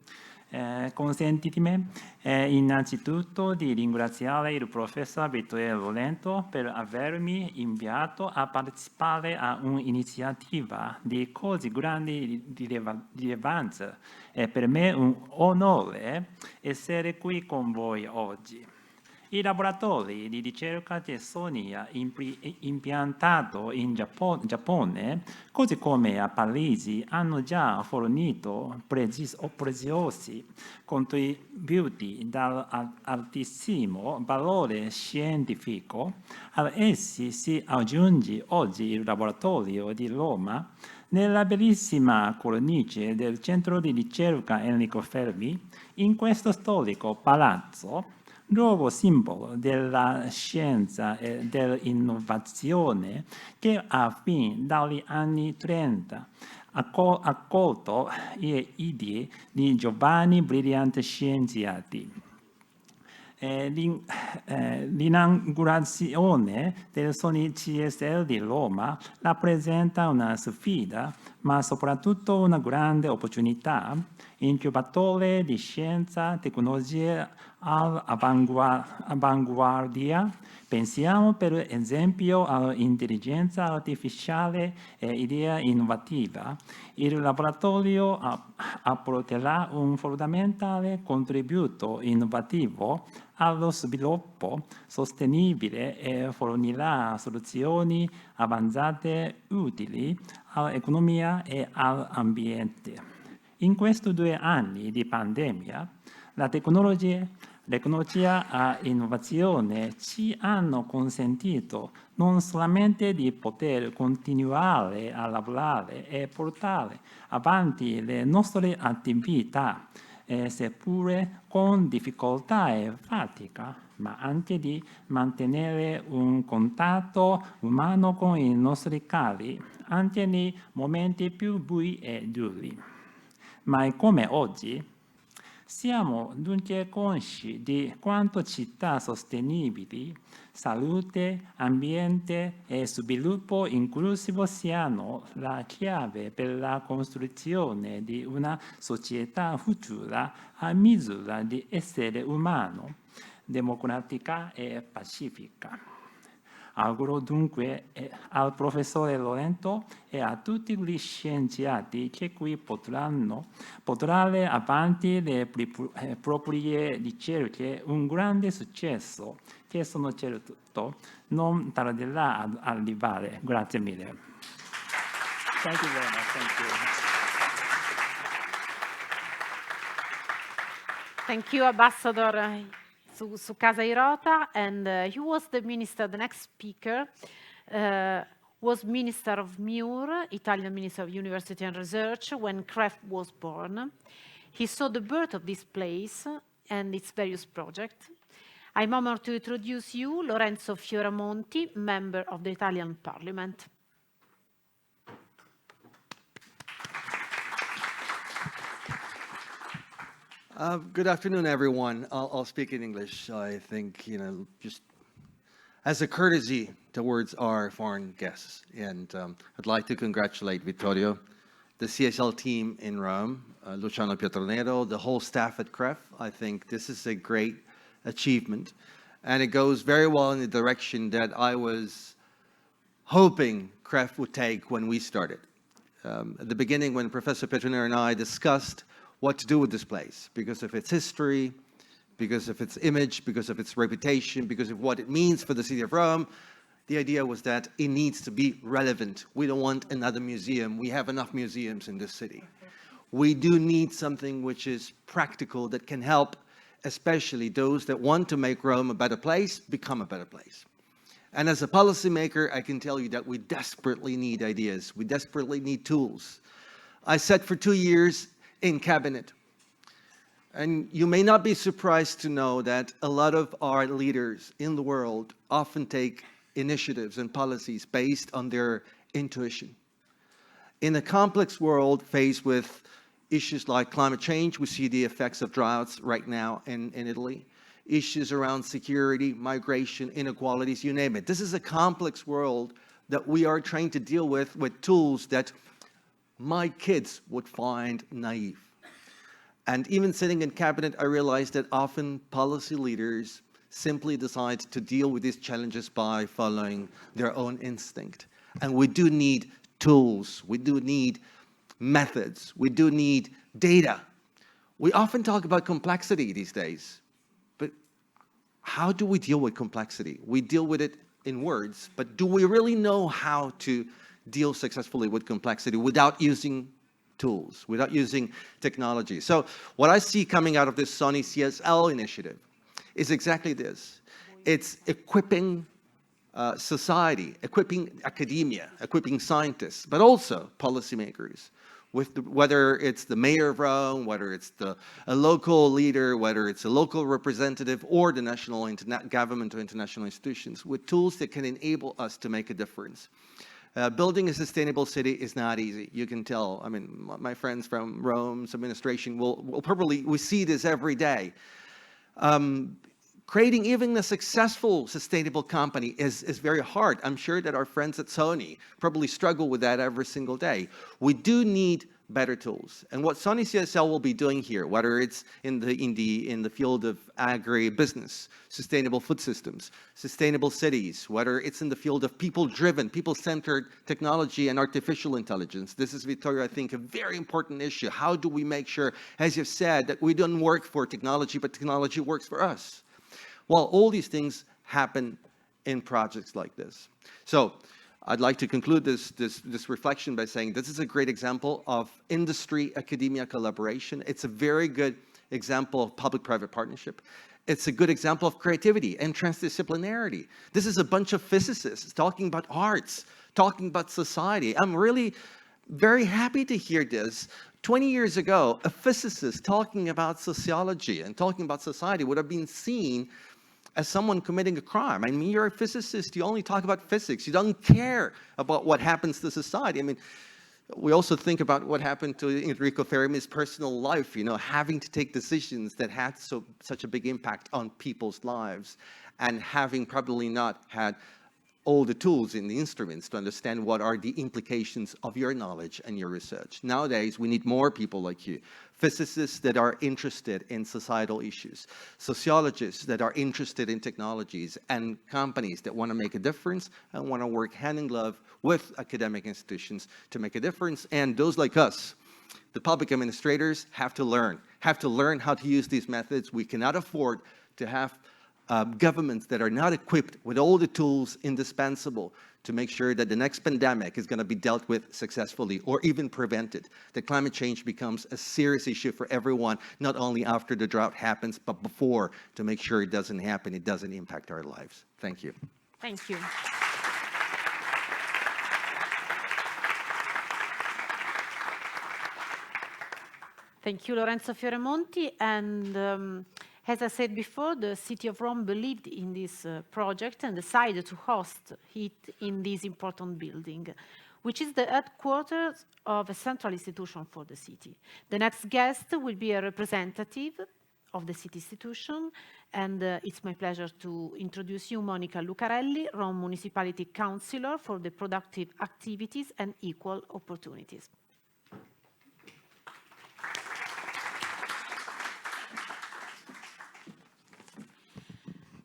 Consentitemi innanzitutto di ringraziare il professor Vittorio Loreto per avermi inviato a partecipare a un'iniziativa di così grande rilevanza. È per me un onore essere qui con voi oggi. I laboratori di ricerca di Sony impiantato in Giappone, così come a Parigi, hanno già fornito preziosi contributi dall'altissimo valore scientifico. Ad essi si aggiunge oggi il laboratorio di Roma nella bellissima cornice del centro di ricerca Enrico Fermi. In questo storico palazzo, luogo simbolo della scienza e dell'innovazione che fin dagli anni 30 ha accolto le idee di giovani brillanti scienziati. L'inaugurazione del Sony CSL di Roma rappresenta una sfida ma soprattutto una grande opportunità, incubatore di scienza, tecnologie all'avanguardia. Pensiamo per esempio all'intelligenza artificiale e idea innovativa. Il laboratorio apporterà un fondamentale contributo innovativo allo sviluppo sostenibile e fornirà soluzioni avanzate utili all'economia e all'ambiente. In questi 2 anni di pandemia, la tecnologia e innovazione ci hanno consentito non solamente di poter continuare a lavorare e portare avanti le nostre attività, seppure con difficoltà e fatica, ma anche di mantenere un contatto umano con i nostri cari, anche nei momenti più bui e duri. Mai come oggi, siamo dunque consci di quanto città sostenibili, salute, ambiente e sviluppo inclusivo siano la chiave per la costruzione di una società futura a misura di essere umano, democratica e pacifica. Auguro dunque al professore Loreto e a tutti gli scienziati che qui potranno portare avanti le proprie ricerche un grande successo che sono certo non tarderà ad arrivare. Grazie mille. Thank you very much. Thank you. Thank you, Ambassador Tsukasa Hirota, and he was the minister. The next speaker was Minister of MUR, Italian Minister of University and Research, when CREF was born. He saw the birth of this place and its various projects. I'm honored to introduce you Lorenzo Fioramonti, member of the Italian Parliament. Good afternoon, everyone. I'll speak in English. I think, just as a courtesy towards our foreign guests. And I'd like to congratulate Vittorio, the CSL team in Rome, Luciano Pietronero, the whole staff at CREF. I think this is a great achievement. And it goes very well in the direction that I was hoping CREF would take when we started. At the beginning, when Professor Pietronero and I discussed what to do with this place, because of its history, because of its image, because of its reputation, because of what it means for the city of Rome, the idea was that it needs to be relevant. We don't want another museum. We have enough museums in this city. We do need something which is practical, that can help, especially those that want to make Rome a better place, become a better place. And as a policymaker, I can tell you that we desperately need ideas. We desperately need tools. I sat for 2 years in cabinet. And you may not be surprised to know that a lot of our leaders in the world often take initiatives and policies based on their intuition. In a complex world faced with issues like climate change, we see the effects of droughts right now in Italy, issues around security, migration, inequalities, you name it. This is a complex world that we are trying to deal with tools that my kids would find naive. And even sitting in cabinet, I realized that often policy leaders simply decide to deal with these challenges by following their own instinct. And we do need tools, we do need methods, we do need data. We often talk about complexity these days, but how do we deal with complexity? We deal with it in words, but do we really know how to deal successfully with complexity without using tools, without using technology? So what I see coming out of this Sony CSL initiative is exactly this. It's equipping society, equipping academia, equipping scientists, but also policymakers, with whether it's the mayor of Rome, whether it's a local leader, whether it's a local representative, or the national government or international institutions, with tools that can enable us to make a difference. Building a sustainable city is not easy. You can tell. I mean, my friends from Rome's administration will probably, we see this every day. creating even a successful, sustainable company is very hard. I'm sure that our friends at Sony probably struggle with that every single day. We do need better tools. And what Sony CSL will be doing here, whether it's in the field of agribusiness, sustainable food systems, sustainable cities, whether it's in the field of people-driven, people-centered technology and artificial intelligence. This is, Vittorio, I think, a very important issue. How do we make sure, as you've said, that we don't work for technology, but technology works for us? Well, all these things happen in projects like this. So I'd like to conclude this reflection by saying this is a great example of industry-academia collaboration. It's a very good example of public-private partnership. It's a good example of creativity and transdisciplinarity. This is a bunch of physicists talking about arts, talking about society. I'm really very happy to hear this. 20 years ago, a physicist talking about sociology and talking about society would have been seen as someone committing a crime. I mean, you're a physicist, you only talk about physics. You don't care about what happens to society. I mean, we also think about what happened to Enrico Fermi's personal life, you know, having to take decisions that had such a big impact on people's lives, and having probably not had all the tools and the instruments to understand what are the implications of your knowledge and your research. Nowadays, we need more people like you. Physicists that are interested in societal issues, sociologists that are interested in technologies, and companies that want to make a difference and want to work hand in glove with academic institutions to make a difference. And those like us, the public administrators, have to learn how to use these methods. We cannot afford to have governments that are not equipped with all the tools indispensable to make sure that the next pandemic is going to be dealt with successfully or even prevented, that climate change becomes a serious issue for everyone, not only after the drought happens, but before, to make sure it doesn't happen, it doesn't impact our lives. Thank you. Thank you. Thank you, Lorenzo Fioramonti. And as I said before, the city of Rome believed in this project and decided to host it in this important building, which is the headquarters of a central institution for the city. The next guest will be a representative of the city institution, and it's my pleasure to introduce you Monica Lucarelli, Rome Municipality Councillor for the Productive Activities and Equal Opportunities.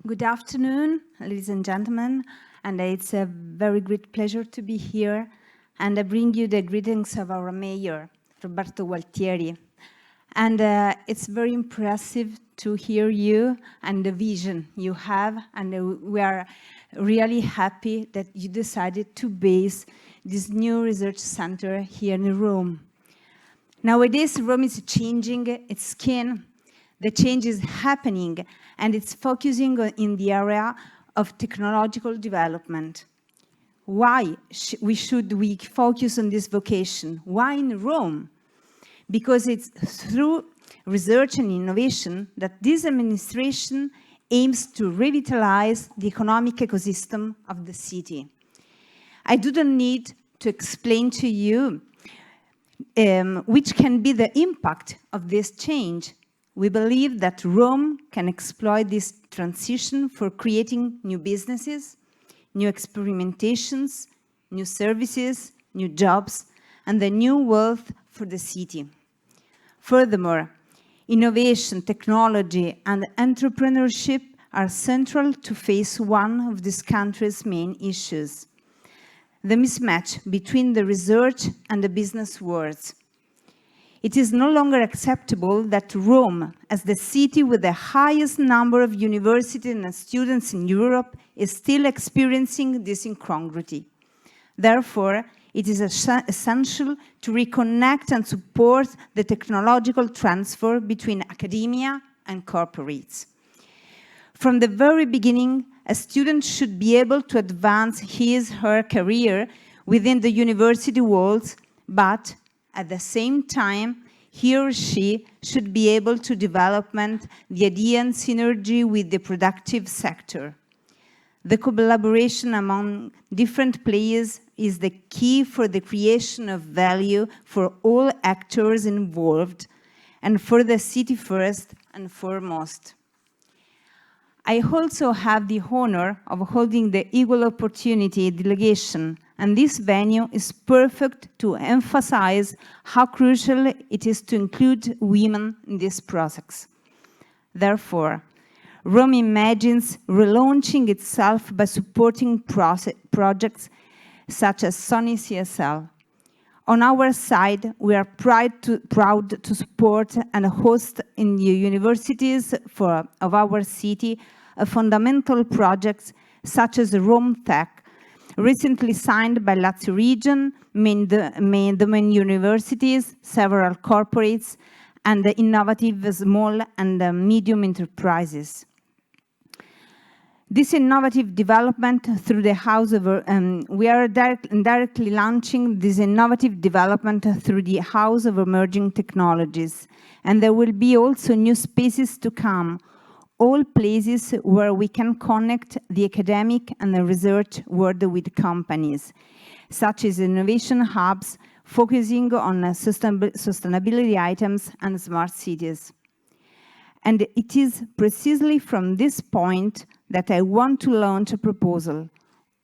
Good afternoon, ladies and gentlemen, and it's a very great pleasure to be here, and I bring you the greetings of our mayor, Roberto Gualtieri. And it's very impressive to hear you and the vision you have, and we are really happy that you decided to base this new research center here in Rome. Nowadays, Rome is changing its skin. The change is happening, and it's focusing in the area of technological development. Why should we focus on this vocation? Why in Rome? Because it's through research and innovation that this administration aims to revitalize the economic ecosystem of the city. I don't need to explain to you which can be the impact of this change. We believe that Rome can exploit this transition for creating new businesses, new experimentations, new services, new jobs, and the new wealth for the city. Furthermore, innovation, technology, and entrepreneurship are central to phase one of this country's main issues: the mismatch between the research and the business worlds. It is no longer acceptable that Rome, as the city with the highest number of universities and students in Europe, is still experiencing this incongruity. Therefore, it is essential to reconnect and support the technological transfer between academia and corporates. From the very beginning, a student should be able to advance his or her career within the university walls, but at the same time, he or she should be able to develop the idea and synergy with the productive sector. The collaboration among different players is the key for the creation of value for all actors involved, and for the city first and foremost. I also have the honor of holding the Equal Opportunity delegation, and this venue is perfect to emphasize how crucial it is to include women in this process. Therefore, Rome imagines relaunching itself by supporting projects such as Sony CSL. On our side, we are proud to support and host in the universities of our city fundamental projects such as Rome Tech, recently signed by Lazio region, main universities, several corporates, and innovative small and medium enterprises. This innovative development through the House of, we are directly launching this innovative development through the House of Emerging Technologies. And there will be also new spaces to come, all places where we can connect the academic and the research world with companies, such as innovation hubs focusing on sustainability items and smart cities. And it is precisely from this point that I want to launch a proposal.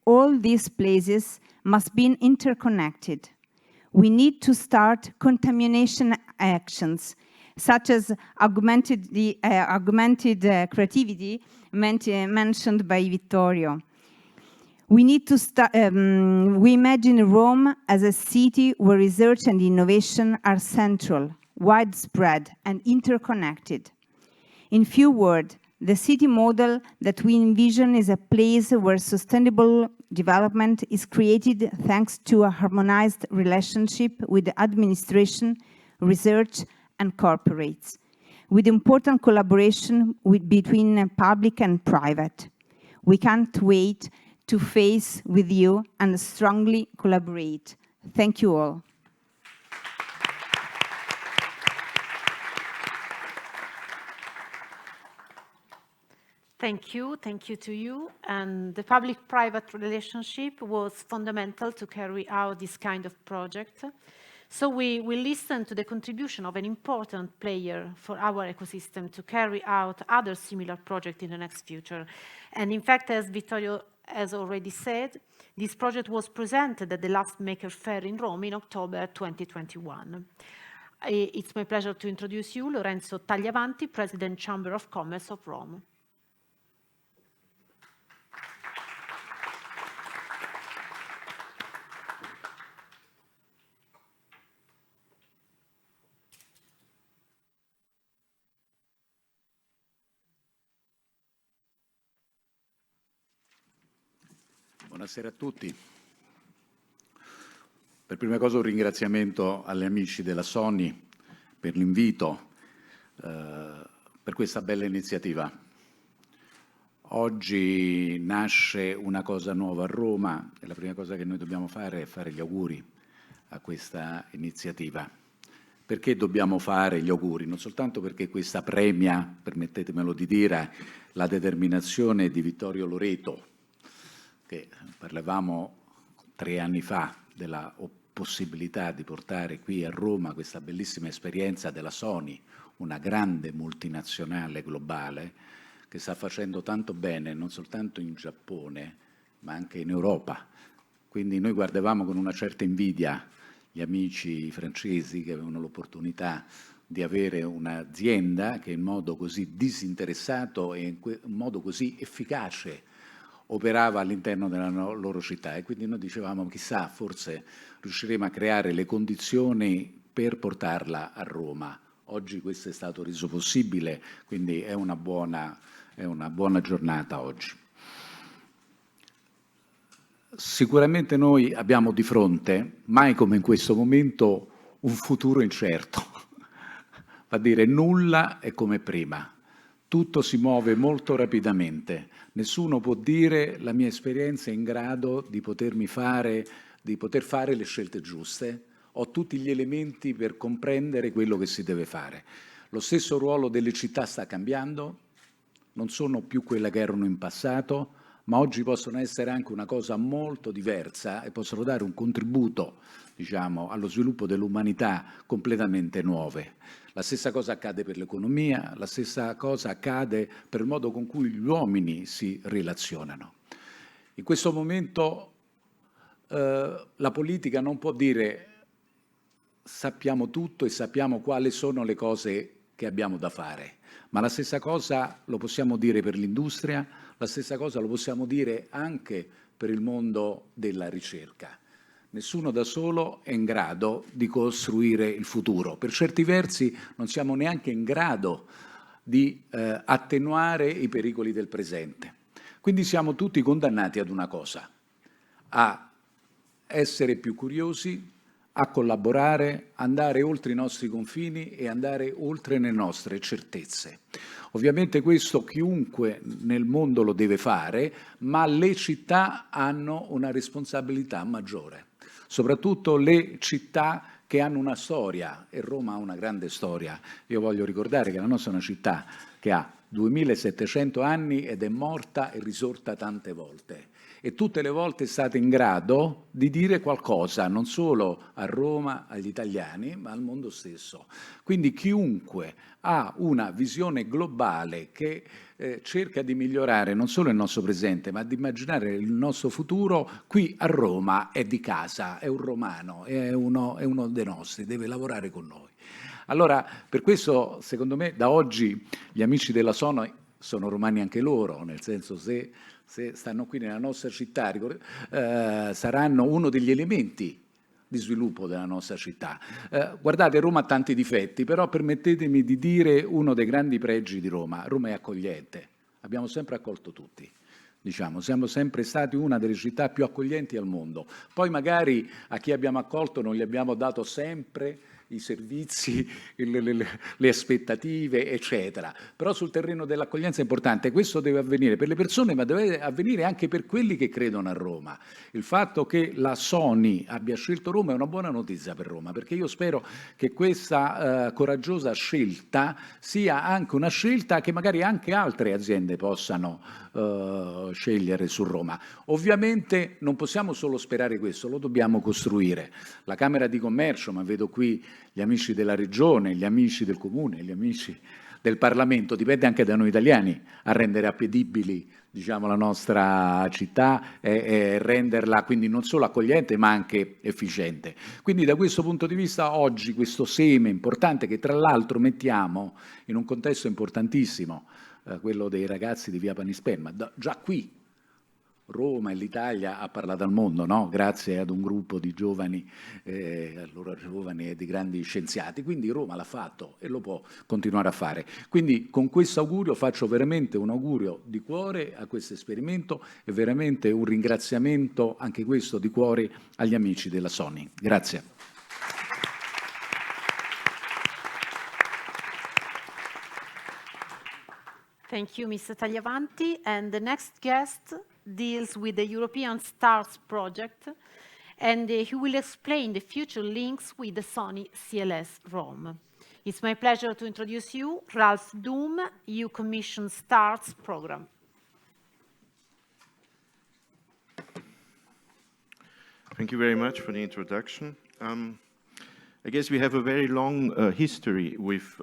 All these places must be interconnected. We need to start contamination actions, such as augmented creativity mentioned by Vittorio. We need to start, we imagine Rome as a city where research and innovation are central, widespread, and interconnected. In few words, the city model that we envision is a place where sustainable development is created thanks to a harmonized relationship with the administration, research, and corporates, with important collaboration between public and private. We can't wait to face with you and strongly collaborate. Thank you all. Thank you to you. And the public-private relationship was fundamental to carry out this kind of project. So we will listen to the contribution of an important player for our ecosystem to carry out other similar projects in the next future. And in fact, as Vittorio has already said, this project was presented at the last Maker Fair in Rome in October 2021. It's my pleasure to introduce you Lorenzo Tagliavanti, President Chamber of Commerce of Rome. Buonasera a tutti. Per prima cosa un ringraziamento agli amici della Sony per l'invito, per questa bella iniziativa. Oggi nasce una cosa nuova a Roma e la prima cosa che noi dobbiamo fare è fare gli auguri a questa iniziativa. Perché dobbiamo fare gli auguri? Non soltanto perché questa premia, permettetemelo di dire, la determinazione di Vittorio Loreto, che parlavamo 3 anni fa della possibilità di portare qui a Roma questa bellissima esperienza della Sony, una grande multinazionale globale che sta facendo tanto bene non soltanto in Giappone ma anche in Europa. Quindi noi guardavamo con una certa invidia gli amici francesi che avevano l'opportunità di avere un'azienda che in modo così disinteressato e in modo così efficace operava all'interno della loro città, e quindi noi dicevamo chissà, forse riusciremo a creare le condizioni per portarla a Roma. Oggi questo è stato reso possibile, quindi è una buona giornata oggi. Sicuramente noi abbiamo di fronte, mai come in questo momento, un futuro incerto. Va a dire nulla è come prima. Tutto si muove molto rapidamente. Nessuno può dire la mia esperienza è in grado di poter fare le scelte giuste. Ho tutti gli elementi per comprendere quello che si deve fare. Lo stesso ruolo delle città sta cambiando, non sono più quelle che erano in passato, ma oggi possono essere anche una cosa molto diversa e possono dare un contributo, diciamo, allo sviluppo dell'umanità completamente nuove. La stessa cosa accade per l'economia, la stessa cosa accade per il modo con cui gli uomini si relazionano. In questo momento la politica non può dire sappiamo tutto e sappiamo quali sono le cose che abbiamo da fare, ma la stessa cosa lo possiamo dire per l'industria, la stessa cosa lo possiamo dire anche per il mondo della ricerca. Nessuno da solo è in grado di costruire il futuro. Per certi versi non siamo neanche in grado di attenuare i pericoli del presente. Quindi siamo tutti condannati ad una cosa, a essere più curiosi, a collaborare, andare oltre i nostri confini e andare oltre le nostre certezze. Ovviamente questo chiunque nel mondo lo deve fare, ma le città hanno una responsabilità maggiore, soprattutto le città che hanno una storia, e Roma ha una grande storia. Io voglio ricordare che la nostra è una città che ha 2700 anni ed è morta e risorta tante volte. E tutte le volte è stata in grado di dire qualcosa, non solo a Roma, agli italiani, ma al mondo stesso. Quindi chiunque ha una visione globale che cerca di migliorare non solo il nostro presente, ma di immaginare il nostro futuro, qui a Roma è di casa, è un romano, è uno dei nostri, deve lavorare con noi. Allora, per questo, secondo me, da oggi gli amici della Sony sono romani anche loro, nel senso se stanno qui nella nostra città, saranno uno degli elementi di sviluppo della nostra città. Guardate, Roma ha tanti difetti, però permettetemi di dire uno dei grandi pregi di Roma. Roma è accogliente, abbiamo sempre accolto tutti. Diciamo, siamo sempre stati una delle città più accoglienti al mondo. Poi magari a chi abbiamo accolto non gli abbiamo dato sempre i servizi, le aspettative, eccetera. Però sul terreno dell'accoglienza è importante. Questo deve avvenire per le persone, ma deve avvenire anche per quelli che credono a Roma. Il fatto che la Sony abbia scelto Roma è una buona notizia per Roma, perché io spero che questa coraggiosa scelta sia anche una scelta che magari anche altre aziende possano scegliere su Roma. Ovviamente non possiamo solo sperare questo, lo dobbiamo costruire. La Camera di Commercio, ma vedo qui gli amici della Regione, gli amici del Comune, gli amici del Parlamento, dipende anche da noi italiani a rendere appetibili, diciamo, la nostra città e renderla quindi non solo accogliente ma anche efficiente. Quindi da questo punto di vista oggi questo seme importante che tra l'altro mettiamo in un contesto importantissimo, quello dei ragazzi di via Panisperma, già qui Roma e l'Italia ha parlato al mondo, no? Grazie ad un gruppo di giovani, allora giovani e di grandi scienziati, quindi Roma l'ha fatto e lo può continuare a fare. Quindi con questo augurio faccio veramente un augurio di cuore a questo esperimento e veramente un ringraziamento anche questo di cuore agli amici della Sony. Grazie. Thank you, Mr. Tagliavanti. And the next guest deals with the European Stars project, and he will explain the future links with the Sony CLS ROM. It's my pleasure to introduce you Ralph Doom, EU Commission Stars program. Thank you very much for the introduction. I guess we have a very long history with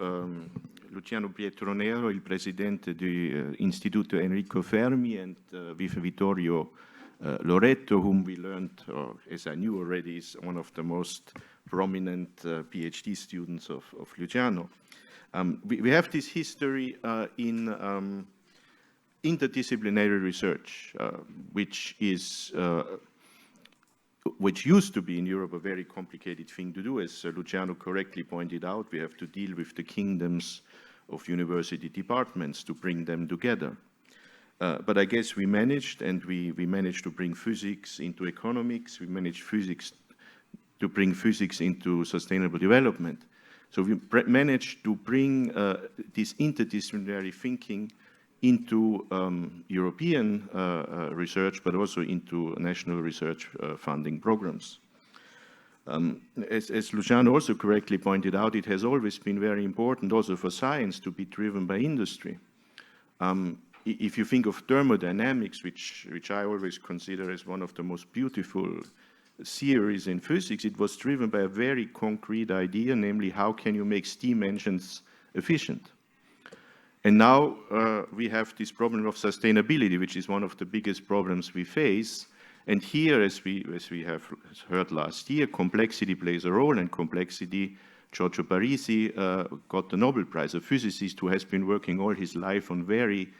Luciano Pietronero, il presidente dell'Istituto Enrico Fermi, and with Vittorio Loreto, whom we learned, or as I knew already, is one of the most prominent PhD students of Luciano. We have this history in interdisciplinary research, which used to be in Europe a very complicated thing to do. As Luciano correctly pointed out, we have to deal with the kingdoms of university departments to bring them together. But I guess we managed, and we managed to bring physics into economics. We managed to bring physics into sustainable development. So we managed to bring this interdisciplinary thinking into European research, but also into national research funding programs. As Luciano also correctly pointed out, it has always been very important also for science to be driven by industry. If you think of thermodynamics, which I always consider as one of the most beautiful series in physics, it was driven by a very concrete idea, namely how can you make steam engines efficient? And now we have this problem of sustainability, which is one of the biggest problems we face. And here, as we have heard last year, complexity plays a role, and complexity, Giorgio Parisi got the Nobel Prize, a physicist who has been working all his life on very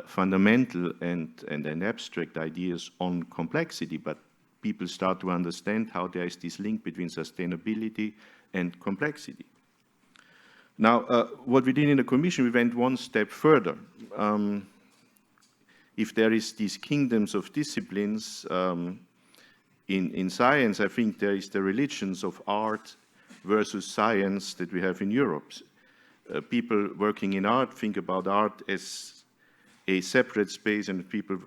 fundamental and abstract ideas on complexity, but people start to understand how there is this link between sustainability and complexity. Now, what we did in the Commission, we went one step further. If there is these kingdoms of disciplines in science, I think there is the religions of art versus science that we have in Europe. People working in art think about art as a separate space, and people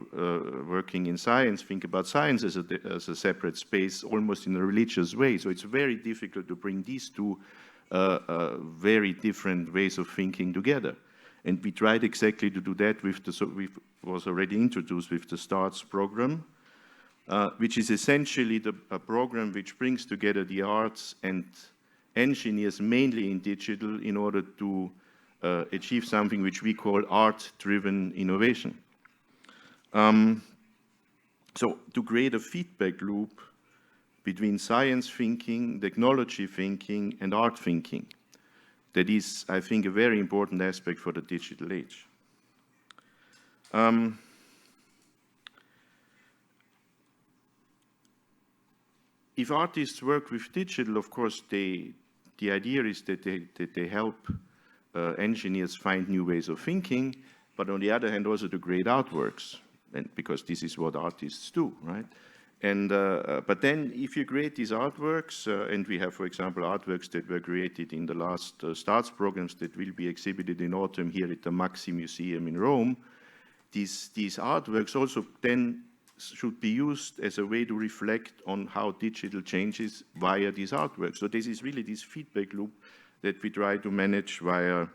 working in science think about science as a separate space, almost in a religious way. So it's very difficult to bring these two very different ways of thinking together. And we tried exactly to do that with was already introduced with the STARTS program, which is essentially a program which brings together the arts and engineers, mainly in digital, in order to achieve something which we call art-driven innovation. So to create a feedback loop between science thinking, technology thinking, and art thinking. That is, I think, a very important aspect for the digital age. If artists work with digital, of course, the idea is that they help engineers find new ways of thinking, but on the other hand, also to create artworks, and because this is what artists do, right? And but then, if you create these artworks, and we have, for example, artworks that were created in the last STARTS programs that will be exhibited in autumn here at the Maxi Museum in Rome, these artworks also then should be used as a way to reflect on how digital changes via these artworks. So this is really this feedback loop that we try to manage via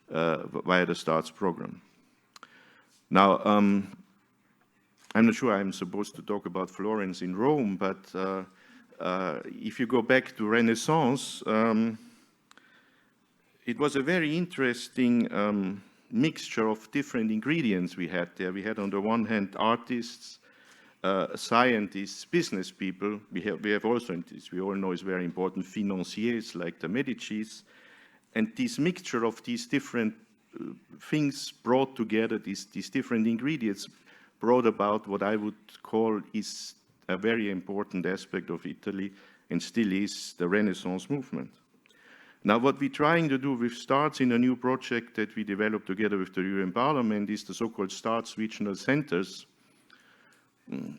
the STARTS program. Now, I'm not sure I'm supposed to talk about Florence in Rome, but if you go back to Renaissance, it was a very interesting mixture of different ingredients we had there. We had on the one hand artists, scientists, business people. We have also, and this we all know is very important, financiers like the Medicis. And this mixture of these different things brought together, these different ingredients, brought about what I would call is a very important aspect of Italy, and still is, the Renaissance movement. Now, what we're trying to do with STARTS in a new project that we developed together with the European Parliament is the so-called STARTS regional centers.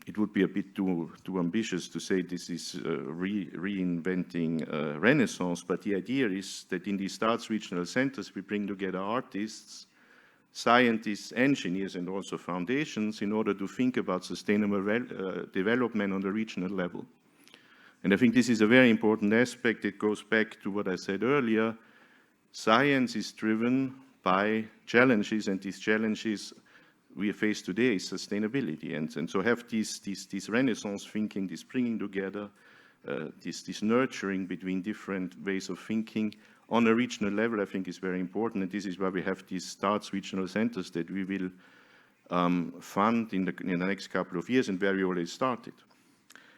It would be a bit too ambitious to say this is reinventing Renaissance, but the idea is that in these STARTS regional centers, we bring together artists, scientists, engineers, and also foundations in order to think about sustainable development on the regional level. And I think this is a very important aspect. It goes back to what I said earlier. Science is driven by challenges, and these challenges we face today is sustainability. And so have this Renaissance thinking, this bringing together, this nurturing between different ways of thinking on a regional level, I think is very important. And this is why we have these STARTS regional centers that we will fund in the next couple of years, and where we already started.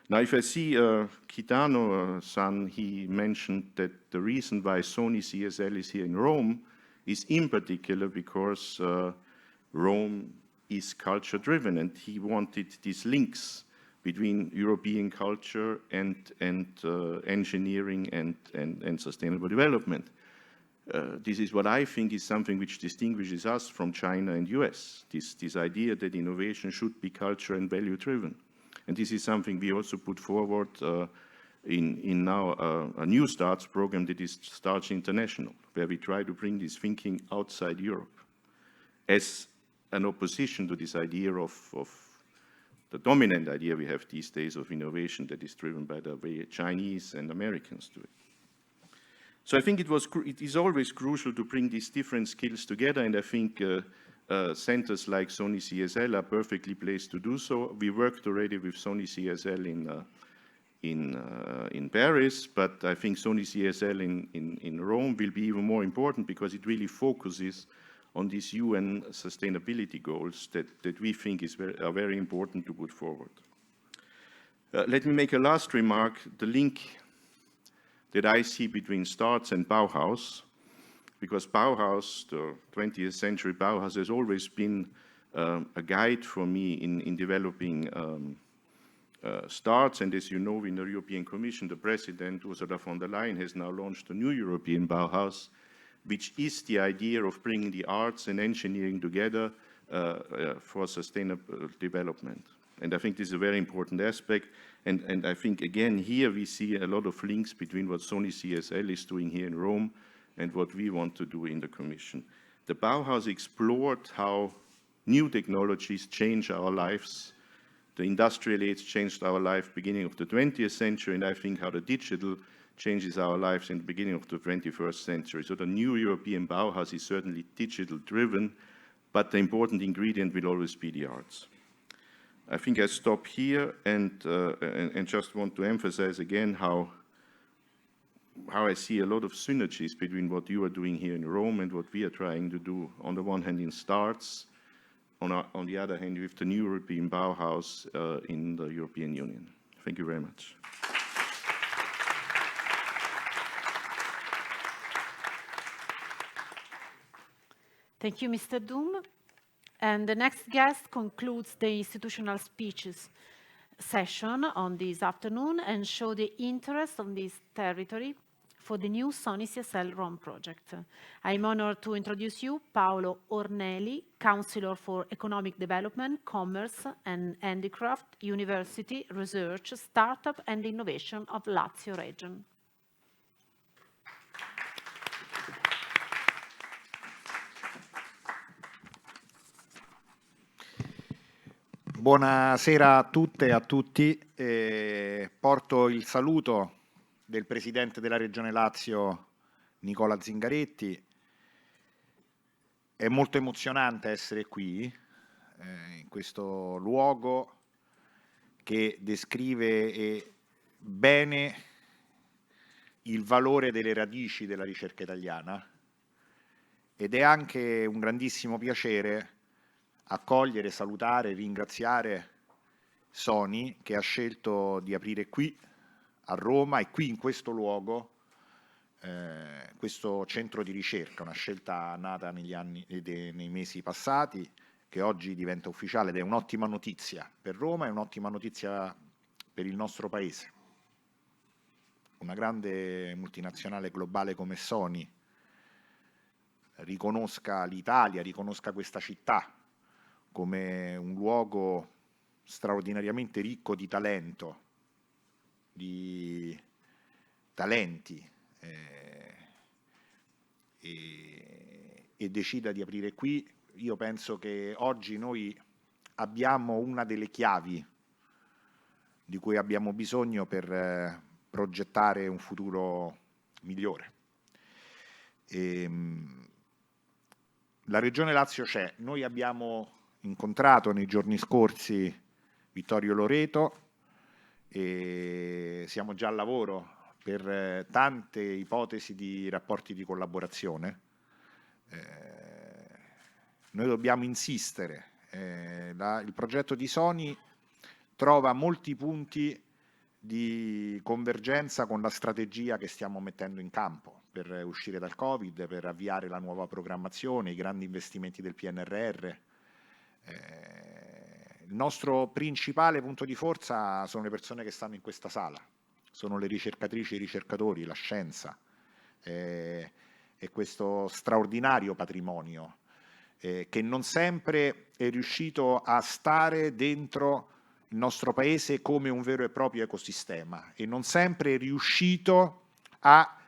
Now, if I see Kitano-san, he mentioned that the reason why Sony CSL is here in Rome is in particular because Rome is culture-driven, and he wanted these links between European culture and engineering and sustainable development. This is what I think is something which distinguishes us from China and US, this idea that innovation should be culture and value-driven. And this is something we also put forward in now a new STARTS program that is STARTS International, where we try to bring this thinking outside Europe as an opposition to this idea of the dominant idea we have these days of innovation that is driven by the way Chinese and Americans do it. So I think it is always crucial to bring these different skills together, and I think centers like Sony CSL are perfectly placed to do so. We worked already with Sony CSL in Paris, but I think Sony CSL in Rome will be even more important because it really focuses on these UN sustainability goals that we think are very important to put forward. Let me make a last remark. The link that I see between STARTS and Bauhaus, because Bauhaus, the 20th century Bauhaus, has always been a guide for me in developing STARTS, and as you know, in the European Commission, the President, Ursula von der Leyen, has now launched a new European Bauhaus, which is the idea of bringing the arts and engineering together for sustainable development. And I think this is a very important aspect, and I think, again, here we see a lot of links between what Sony CSL is doing here in Rome and what we want to do in the Commission. The Bauhaus explored how new technologies change our lives. The industrial age changed our life beginning of the 20th century, and I think how the digital changes our lives in the beginning of the 21st century. So the new European Bauhaus is certainly digital driven, but the important ingredient will always be the arts. I think I stop here and just want to emphasize again how I see a lot of synergies between what you are doing here in Rome and what we are trying to do, on the one hand in STARTS, on the other hand with the new European Bauhaus in the European Union. Thank you very much. Thank you, Mr. Doom. And the next guest concludes the institutional speeches session on this afternoon and show the interest on this territory for the new Sony CSL Rome project. I'm honored to introduce you Paolo Ornelli, Counselor for Economic Development, Commerce and Handicraft, University, Research, Startup and Innovation of Lazio Region. Buonasera a tutte e a tutti. Porto il saluto del Presidente della Regione Lazio, Nicola Zingaretti. È molto emozionante essere qui, in questo luogo che descrive bene il valore delle radici della ricerca italiana, ed è anche un grandissimo piacere accogliere, salutare, ringraziare Sony, che ha scelto di aprire qui a Roma e qui in questo luogo questo centro di ricerca, una scelta nata nei mesi passati, che oggi diventa ufficiale, ed è un'ottima notizia per Roma e un'ottima notizia per il nostro paese. Una grande multinazionale globale come Sony riconosca l'Italia, riconosca questa città come un luogo straordinariamente ricco di talento, di talenti, e decida di aprire qui. Io penso che oggi noi abbiamo una delle chiavi di cui abbiamo bisogno per progettare un futuro migliore. La Regione Lazio c'è. Noi abbiamo incontrato nei giorni scorsi Vittorio Loreto e siamo già al lavoro per tante ipotesi di rapporti di collaborazione. Noi dobbiamo insistere. Il progetto di Sony trova molti punti di convergenza con la strategia che stiamo mettendo in campo per uscire dal Covid, per avviare la nuova programmazione, i grandi investimenti del PNRR. Il nostro principale punto di forza sono le persone che stanno in questa sala, sono le ricercatrici e i ricercatori, la scienza e questo straordinario patrimonio che non sempre è riuscito a stare dentro il nostro paese come un vero e proprio ecosistema e non sempre è riuscito a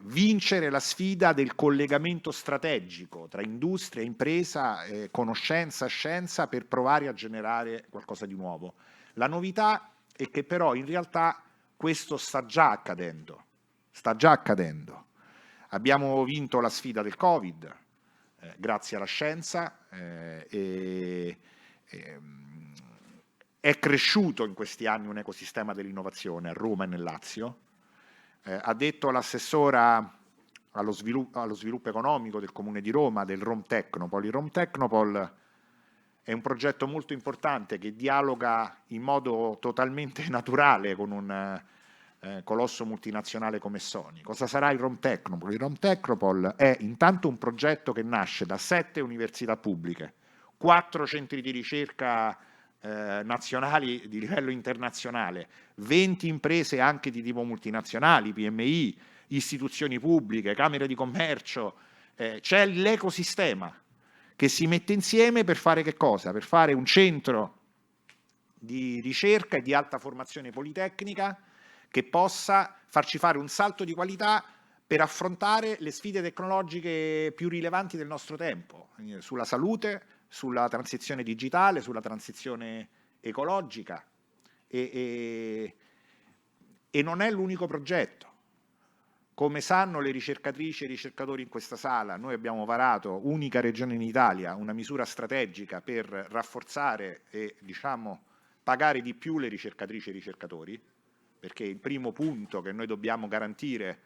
vincere la sfida del collegamento strategico tra industria, impresa, conoscenza, scienza, per provare a generare qualcosa di nuovo. La novità è che però in realtà questo sta già accadendo. Abbiamo vinto la sfida del Covid grazie alla scienza, è è cresciuto in questi anni un ecosistema dell'innovazione a Roma e nel Lazio. Ha detto l'assessora allo sviluppo economico del Comune di Roma, del Rome Technopole. Il Rome Technopole è un progetto molto importante che dialoga in modo totalmente naturale con un colosso multinazionale come Sony. Cosa sarà il Rome Technopole? Il Rome Technopole è intanto un progetto che nasce da 7 università pubbliche, 4 centri di ricerca nazionali di livello internazionale, 20 imprese anche di tipo multinazionali, PMI, istituzioni pubbliche, camere di commercio, c'è l'ecosistema che si mette insieme per fare che cosa? Per fare un centro di ricerca e di alta formazione politecnica che possa farci fare un salto di qualità per affrontare le sfide tecnologiche più rilevanti del nostro tempo, sulla salute, sulla transizione digitale, sulla transizione ecologica, e non è l'unico progetto. Come sanno le ricercatrici e i ricercatori in questa sala, noi abbiamo varato, unica regione in Italia, una misura strategica per rafforzare e pagare di più le ricercatrici e i ricercatori, perché il primo punto che noi dobbiamo garantire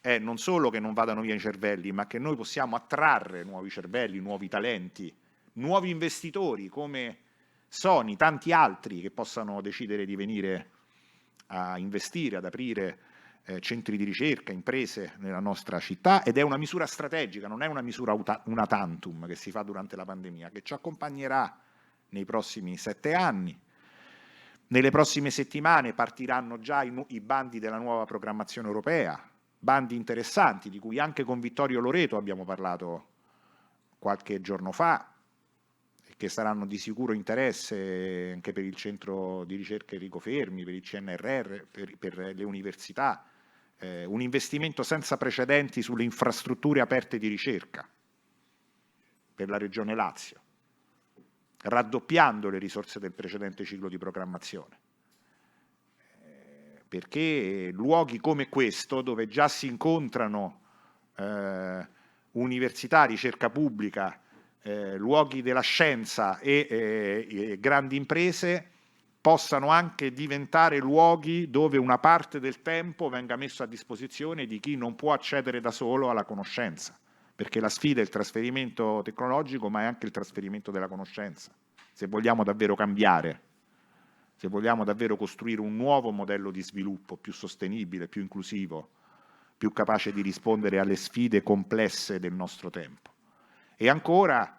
è non solo che non vadano via i cervelli, ma che noi possiamo attrarre nuovi cervelli, nuovi talenti, nuovi investitori come Sony, tanti altri che possano decidere di venire a investire, ad aprire centri di ricerca, imprese nella nostra città, ed è una misura strategica, non è una misura una tantum che si fa durante la pandemia, che ci accompagnerà nei prossimi 7 anni. Nelle prossime settimane partiranno già i bandi della nuova programmazione europea, bandi interessanti di cui anche con Vittorio Loreto abbiamo parlato qualche giorno fa, e che saranno di sicuro interesse anche per il centro di ricerca Enrico Fermi, per il CNRR, per le università. Un investimento senza precedenti sulle infrastrutture aperte di ricerca per la Regione Lazio, raddoppiando le risorse del precedente ciclo di programmazione, perché luoghi come questo, dove già si incontrano università, ricerca pubblica, luoghi della scienza e grandi imprese, possano anche diventare luoghi dove una parte del tempo venga messo a disposizione di chi non può accedere da solo alla conoscenza, perché la sfida è il trasferimento tecnologico, ma è anche il trasferimento della conoscenza. Se vogliamo davvero cambiare, se vogliamo davvero costruire un nuovo modello di sviluppo più sostenibile, più inclusivo, più capace di rispondere alle sfide complesse del nostro tempo. E ancora,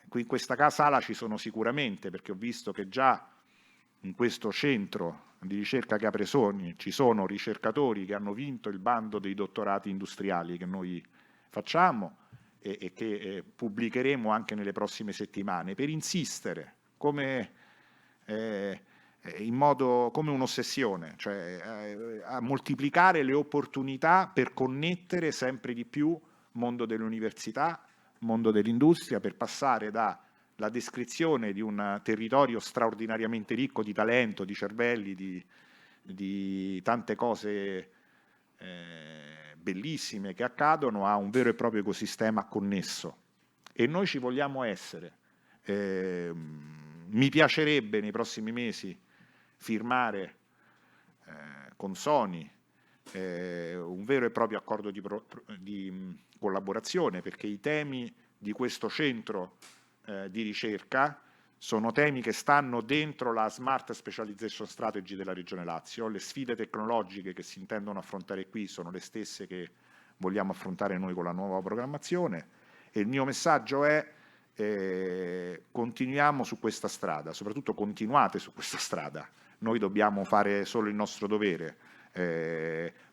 qui in questa sala ci sono sicuramente, perché ho visto che già in questo centro di ricerca che apre Sony ci sono ricercatori che hanno vinto il bando dei dottorati industriali che noi facciamo e che pubblicheremo anche nelle prossime settimane, per insistere come un'ossessione, cioè a moltiplicare le opportunità per connettere sempre di più mondo dell'università, mondo dell'industria, per passare dalla descrizione di un territorio straordinariamente ricco di talento, di cervelli, di tante cose bellissime che accadono, a un vero e proprio ecosistema connesso. E noi ci vogliamo essere. Mi piacerebbe nei prossimi mesi firmare con Sony un vero e proprio accordo di collaborazione, perché i temi di questo centro di ricerca sono temi che stanno dentro la Smart Specialization Strategy della Regione Lazio. Le sfide tecnologiche che si intendono affrontare qui sono le stesse che vogliamo affrontare noi con la nuova programmazione, e il mio messaggio è continuiamo su questa strada, soprattutto continuate su questa strada. Noi dobbiamo fare solo il nostro dovere,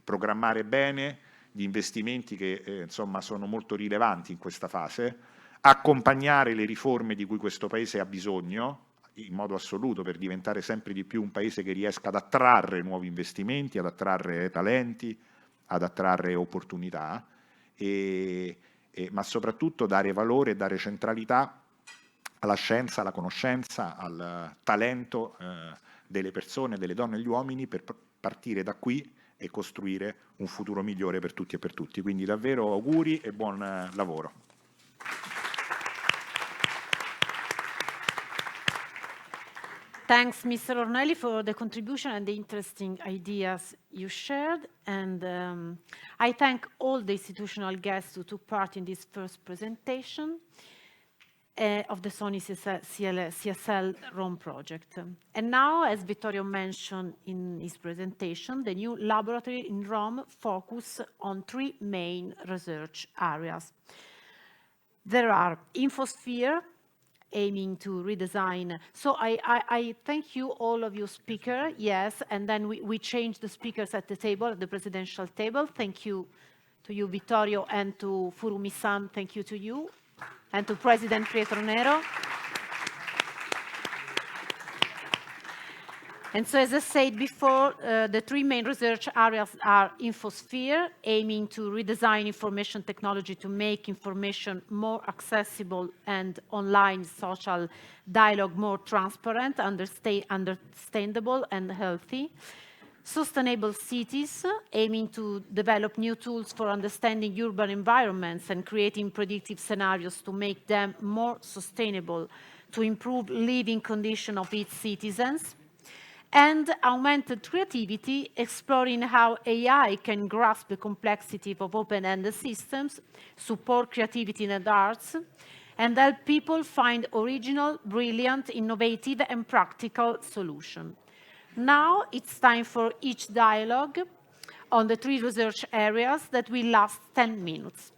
programmare bene gli investimenti che insomma sono molto rilevanti in questa fase, accompagnare le riforme di cui questo Paese ha bisogno in modo assoluto per diventare sempre di più un Paese che riesca ad attrarre nuovi investimenti, ad attrarre talenti, ad attrarre opportunità, ma soprattutto dare valore e dare centralità alla scienza, alla conoscenza, al talento delle persone, delle donne e degli uomini, per partire da qui e costruire un futuro migliore per tutti e per tutti. Quindi davvero auguri e buon lavoro. Thanks, Mr. Ornelli, for the contribution and the interesting ideas you shared. And I thank all the institutional guests who took part in this first presentation of the Sony CSL Rome project. And now, as Vittorio mentioned in his presentation, the new laboratory in Rome focuses on 3 main research areas. There are Infosphere, aiming to redesign. So I thank you, all of you speakers, yes, and then we changed the speakers at the table, at the presidential table. Thank you to you, Vittorio, and to Furumi-san, thank you to you, and to President Pietronero. And so, as I said before, the 3 main research areas are Infosphere, aiming to redesign information technology to make information more accessible and online social dialogue more transparent, understandable, and healthy. Sustainable cities, aiming to develop new tools for understanding urban environments and creating predictive scenarios to make them more sustainable, to improve living conditions of its citizens. And Augmented Creativity, exploring how AI can grasp the complexity of open-ended systems, support creativity in the arts, and help people find original, brilliant, innovative, and practical solutions. Now it's time for each dialogue on the 3 research areas that will last 10 minutes.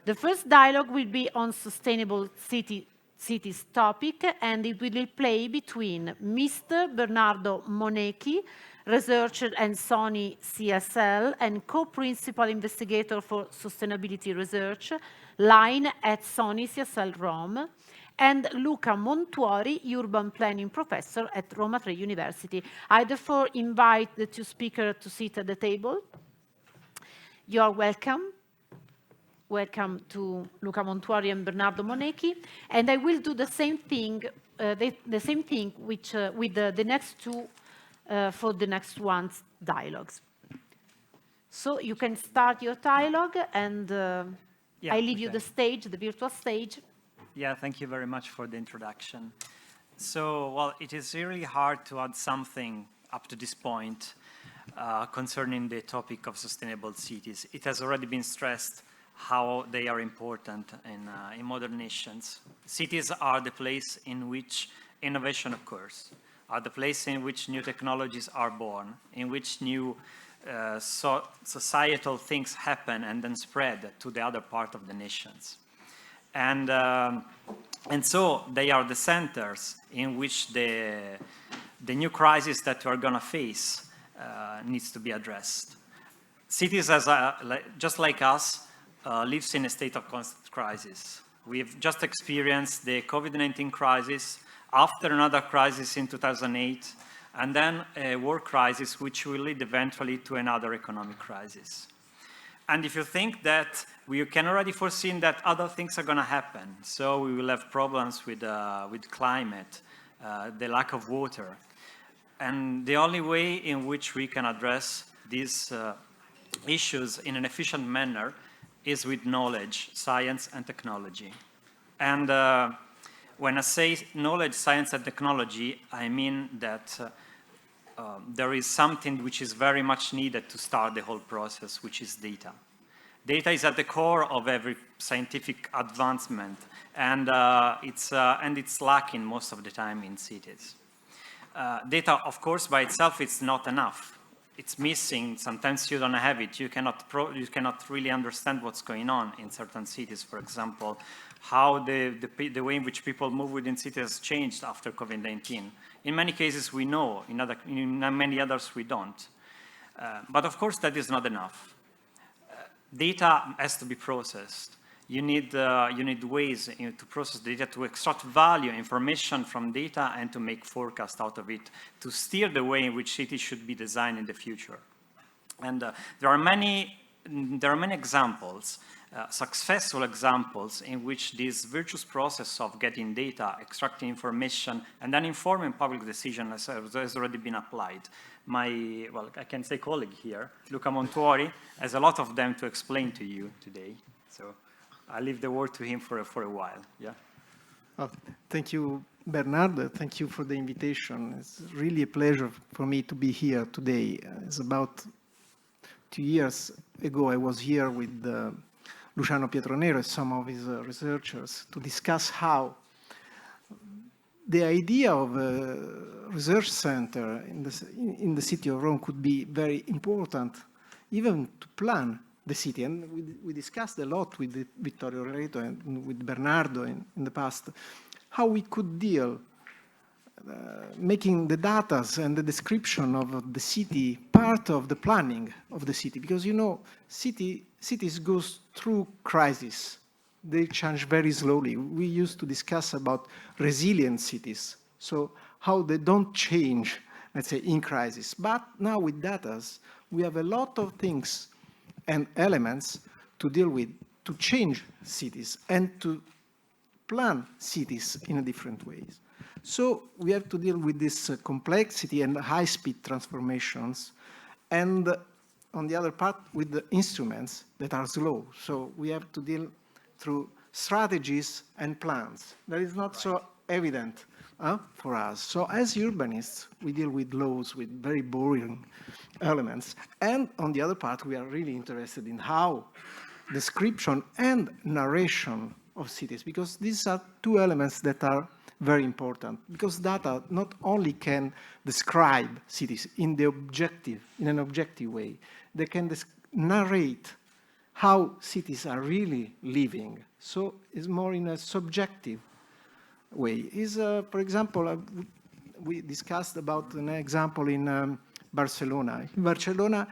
The first dialogue will be on sustainable cities topic, and it will play between Mr. Bernardo Monecchi, researcher at Sony CSL and co-principal investigator for sustainability research, line at Sony CSL Rome, and Luca Montuori, urban planning professor at Roma Tre University. I therefore invite the 2 speakers to sit at the table. You are welcome. Welcome to Luca Montuori and Bernardo Monecchi. And I will do the same thing, with the next 2 for the next one's dialogues. So you can start your dialogue, and I leave you the stage, the virtual stage. Yeah, thank you very much for the introduction. So, well, it is really hard to add something up to this point concerning the topic of sustainable cities. It has already been stressed how they are important in modern nations. Cities are the place in which innovation occurs, are the place in which new technologies are born, in which new societal things happen and then spread to the other part of the nations. And so they are the centers in which the new crisis that we are going to face needs to be addressed. Cities, just like us, lives in a state of constant crisis. We've just experienced the COVID-19 crisis, after another crisis in 2008, and then a war crisis which will lead eventually to another economic crisis. And if you think that we can already foresee that other things are going to happen, so we will have problems with climate, the lack of water, and the only way in which we can address these issues in an efficient manner is with knowledge, science, and technology. And when I say knowledge, science, and technology, I mean that there is something which is very much needed to start the whole process, which is data. Data is at the core of every scientific advancement, and it's lacking most of the time in cities. Data, of course, by itself, it's not enough. It's missing. Sometimes you don't have it. You cannot really understand what's going on in certain cities. For example, how the way in which people move within cities has changed after COVID-19. In many cases, we know. In many others, we don't. But of course, that is not enough. Data has to be processed. You need ways to process data, to extract value, information from data, and to make forecasts out of it, to steer the way in which cities should be designed in the future. And there are many examples, successful examples, in which this virtuous process of getting data, extracting information, and then informing public decision has already been applied. I can say colleague here, Luca Montuori, has a lot of them to explain to you today. So I leave the word to him for a while. Yeah. Thank you Bernardo, thank you for the invitation. It's really a pleasure for me to be here today. It's about 2 years ago I was here with Luciano Pietronero, some of his researchers, to discuss how the idea of a research center in the city of Rome could be very important, even to plan the city. And we discussed a lot with Vittorio Loreto and with Bernardo in the past, how we could deal making the data and the description of the city part of the planning of the city. Because, you know, cities go through crisis. They change very slowly. We used to discuss about resilient cities, so how they don't change, let's say, in crisis. But now with data, we have a lot of things and elements to deal with, to change cities and to plan cities in a different ways. So we have to deal with this complexity and high-speed transformations, and on the other part, with the instruments that are slow. So we have to deal through strategies and plans. That is not so evident for us. So as urbanists, we deal with laws, with very boring elements. And on the other part, we are really interested in how description and narration of cities, because these are two elements that are very important, because data not only can describe cities in an objective way, they can narrate how cities are really living. So it's more in a subjective way. For example, we discussed about an example in Barcelona. In Barcelona,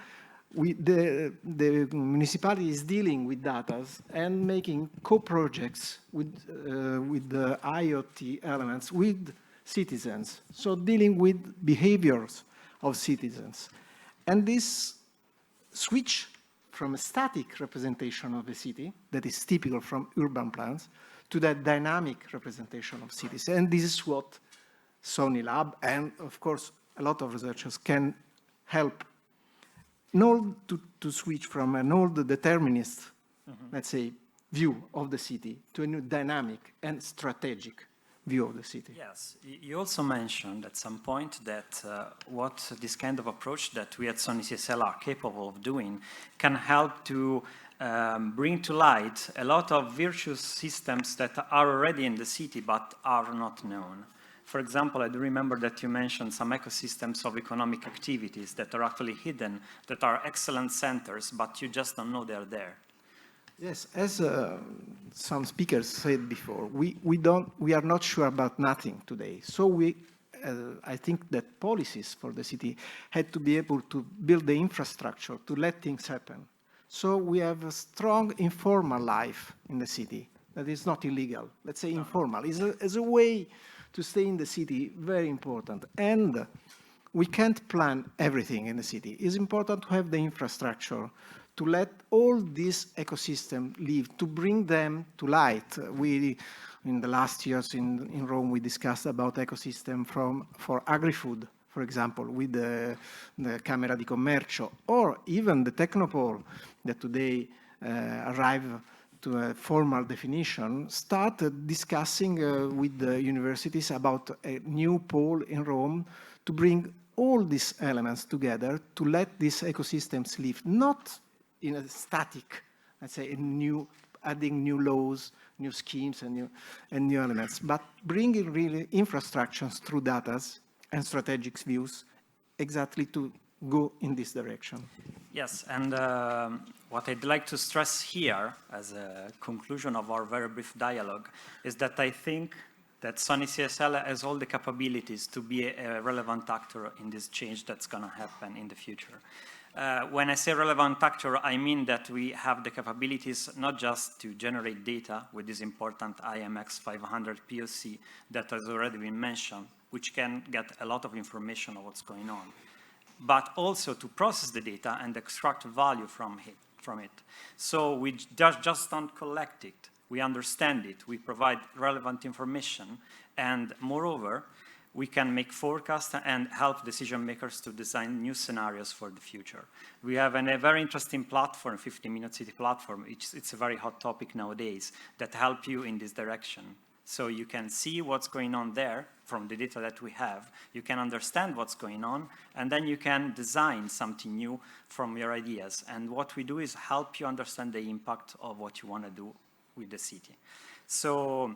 the municipality is dealing with data and making co-projects with the IoT elements with citizens. So dealing with behaviors of citizens. And this switch from a static representation of the city that is typical from urban plans to that dynamic representation of cities. And this is what Sony Lab and, of course, a lot of researchers can help to switch from an old determinist, let's say, view of the city to a new dynamic and strategic view of the city. Yes, you also mentioned at some point that what this kind of approach that we at Sony CSL are capable of doing can help to bring to light a lot of virtuous systems that are already in the city but are not known. For example, I do remember that you mentioned some ecosystems of economic activities that are actually hidden, that are excellent centers, but you just don't know they're there. Yes, as some speakers said before, we are not sure about nothing today. So I think that policies for the city had to be able to build the infrastructure to let things happen. So we have a strong informal life in the city that is not illegal. Let's say informal. Is a way to stay in the city, very important. And we can't plan everything in the city. It's important to have the infrastructure to let all these ecosystems live, to bring them to light. In the last years in Rome, we discussed about ecosystem for agri-food, for example, with the Camera di Commercio, or even the Technopole that today arrived to a formal definition, started discussing with the universities about a new pole in Rome to bring all these elements together to let these ecosystems live, not in a static, let's say, adding new laws, new schemes, and new elements, but bringing really infrastructures through data and strategic views exactly to go in this direction. Yes, and what I'd like to stress here as a conclusion of our very brief dialogue is that I think that Sony CSL has all the capabilities to be a relevant actor in this change that's going to happen in the future. When I say relevant actor, I mean that we have the capabilities not just to generate data with this important IMX 500 POC that has already been mentioned, which can get a lot of information on what's going on, but also to process the data and extract value from it. So we just don't collect it, we understand it, we provide relevant information, and moreover, we can make forecasts and help decision makers to design new scenarios for the future. We have a very interesting platform, 15-Minute City platform. It's a very hot topic nowadays that help you in this direction. So you can see what's going on there from the data that we have. You can understand what's going on, and then you can design something new from your ideas. And what we do is help you understand the impact of what you want to do with the city. So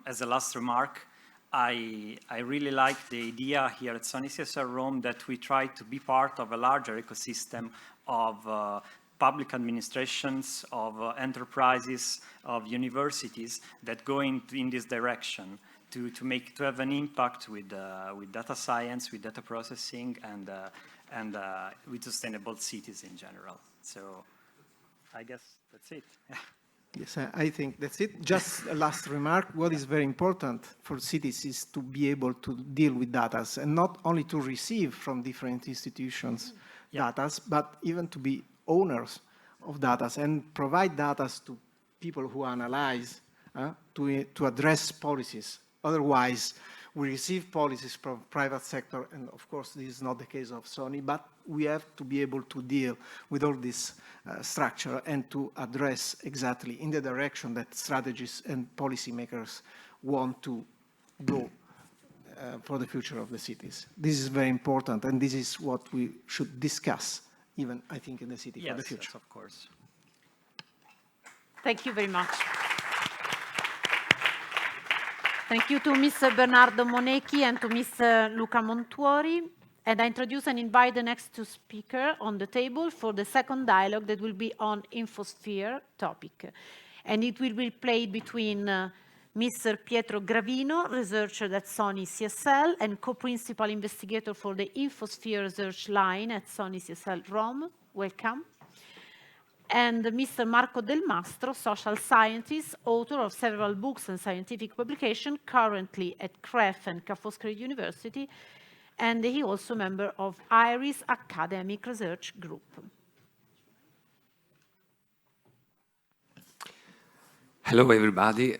as a last remark, I really like the idea here at Sony CSL Rome that we try to be part of a larger ecosystem of public administrations, of enterprises, of universities that go in this direction to have an impact with data science, with data processing, and with sustainable cities in general. So I guess that's it. Yes, I think that's it. Just a last remark. What is very important for cities is to be able to deal with data, and not only to receive from different institutions data, but even to be owners of data and provide data to people who analyze to address policies. Otherwise, we receive policies from private sector, and of course, this is not the case of Sony, but we have to be able to deal with all this structure and to address exactly in the direction that strategists and policymakers want to go for the future of the cities. This is very important, and this is what we should discuss, even, I think, in the city for the future. Yes, of course. Thank you very much. Thank you to Mr. Bernardo Monecchi and to Mr. Luca Montuori. And I introduce and invite the next two speakers on the table for the second dialogue that will be on infosphere topic. And it will be played between Mr. Pietro Gravino, researcher at Sony CSL and co-principal investigator for the infosphere research line at Sony CSL Rome. Welcome. And Mr. Marco Del Mastro, social scientist, author of several books and scientific publications, currently at CREF and Ca' Foscari University, and he also member of IRIS Academic Research Group. Hello, everybody.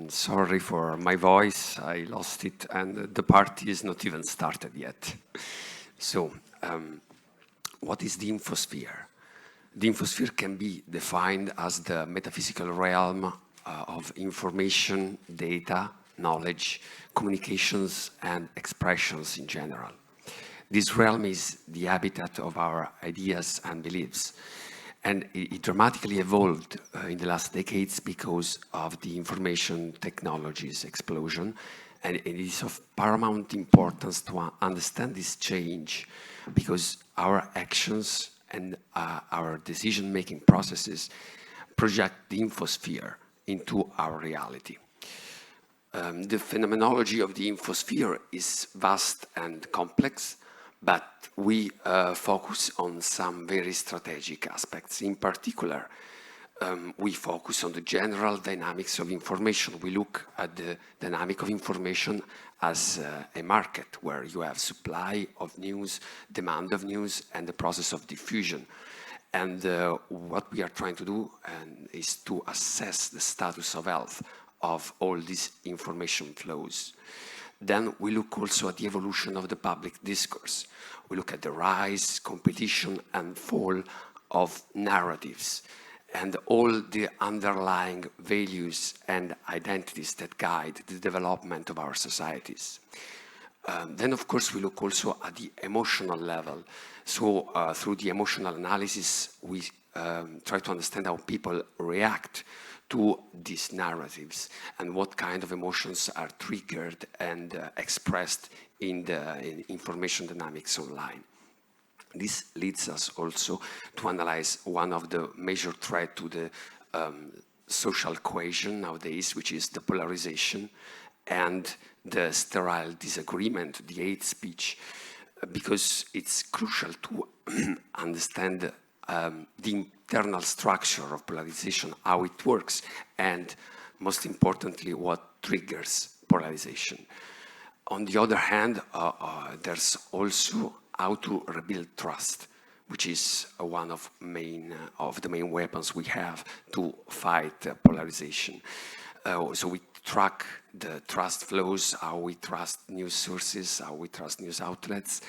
Sorry for my voice. I lost it, and the party is not even started yet. So, what is the infosphere? The infosphere can be defined as the metaphysical realm of information, data, knowledge, communications, and expressions in general. This realm is the habitat of our ideas and beliefs, and it dramatically evolved in the last decades because of the information technologies explosion, and it is of paramount importance to understand this change because our actions and our decision-making processes project the infosphere into our reality. The phenomenology of the infosphere is vast and complex, but we focus on some very strategic aspects. In particular, we focus on the general dynamics of information. We look at the dynamic of information as a market where you have supply of news, demand of news, and the process of diffusion. And what we are trying to do is to assess the status of health of all these information flows. Then we look also at the evolution of the public discourse. We look at the rise, competition, and fall of narratives and all the underlying values and identities that guide the development of our societies. Then, of course, we look also at the emotional level. So through the emotional analysis, we try to understand how people react to these narratives and what kind of emotions are triggered and expressed in the information dynamics online. This leads us also to analyze one of the major threats to the social cohesion nowadays, which is the polarization and the sterile disagreement, the hate speech, because it's crucial to understand the internal structure of polarization, how it works, and most importantly, what triggers polarization. On the other hand, there's also how to rebuild trust, which is one of the main weapons we have to fight polarization. So we track the trust flows, how we trust news sources, how we trust news outlets,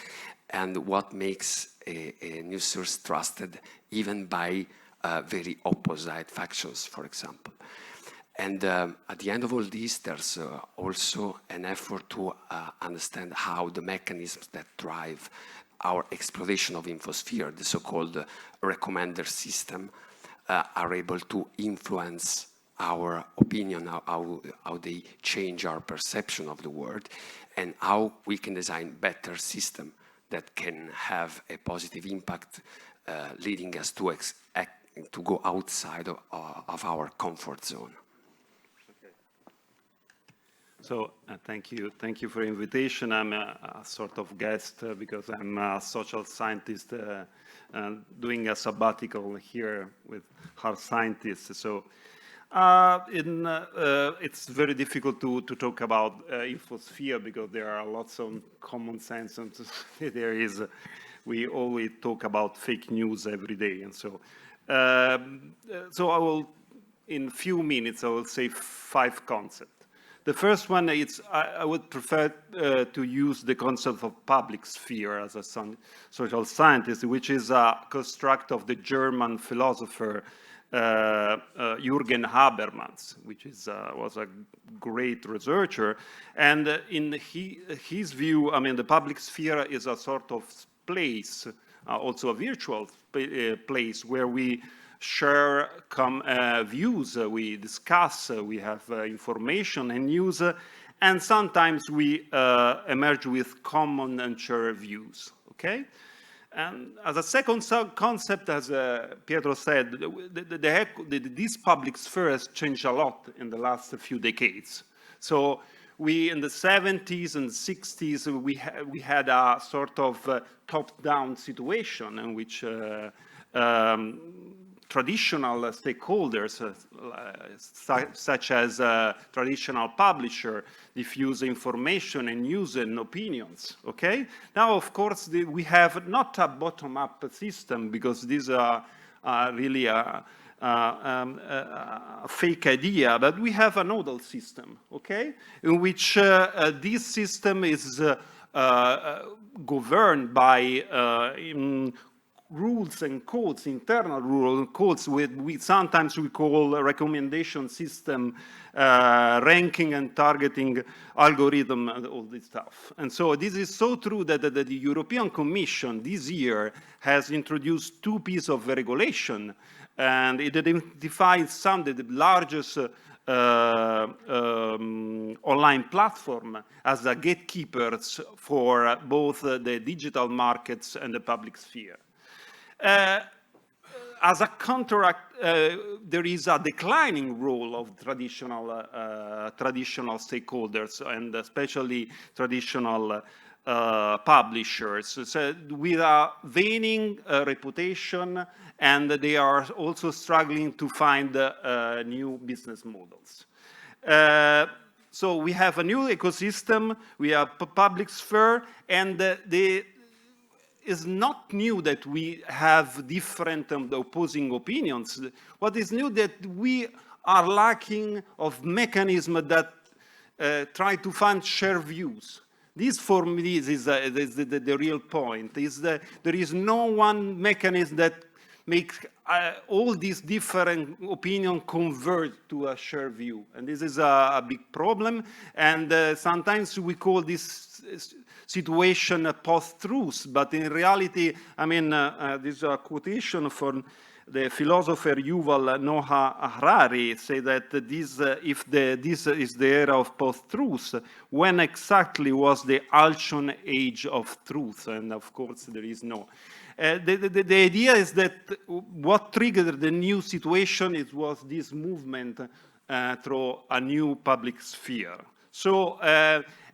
and what makes a news source trusted even by very opposite factions, for example. And at the end of all this, there's also an effort to understand how the mechanisms that drive our exploration of infosphere, the so-called recommender system, are able to influence our opinion, how they change our perception of the world, and how we can design better systems that can have a positive impact, leading us to go outside of our comfort zone. So thank you for the invitation. I'm a sort of guest because I'm a social scientist doing a sabbatical here with hard scientists. So it's very difficult to talk about infosphere because there are lots of common sense, and we always talk about fake news every day, and so I will, in a few minutes, I will say 5 concepts. The first one is I would prefer to use the concept of public sphere as a social scientist, which is a construct of the German philosopher Jürgen Habermas, which was a great researcher. And in his view, I mean, the public sphere is a sort of place, also a virtual place where we share views, we discuss, we have information and news, and sometimes we emerge with common and shared views, okay? And as a second concept, as Pietro said, this public sphere has changed a lot in the last few decades. So in the 70s and 60s, we had a sort of top-down situation in which traditional stakeholders, such as traditional publisher, diffuse information and news and opinions, okay? Now, of course, we have not a bottom-up system because these are really a fake idea, but we have a nodal system, okay? In which this system is governed by rules and codes, internal rules and codes, sometimes we call a recommendation system, ranking and targeting algorithm, and all this stuff. And so this is so true that the European Commission this year has introduced 2 pieces of regulation, and it identifies some of the largest online platform as the gatekeepers for both the digital markets and the public sphere. As a counteract, there is a declining role of traditional stakeholders, and especially traditional publishers. So with a waning reputation, and they are also struggling to find new business models. So we have a new ecosystem, we have a public sphere, and it's not new that we have different opposing opinions. What is new that we are lacking of mechanisms that try to find shared views. This, for me, is the real point, is that there is no one mechanism that makes all these different opinions converge to a shared view. And this is a big problem. And sometimes we call this situation a post-truth, but in reality, I mean, this is a quotation from the philosopher Yuval Noah Harari, say that this is the era of post-truth, when exactly was the Alchon age of truth? And of course, there is no. The idea is that what triggered the new situation was this movement through a new public sphere. So,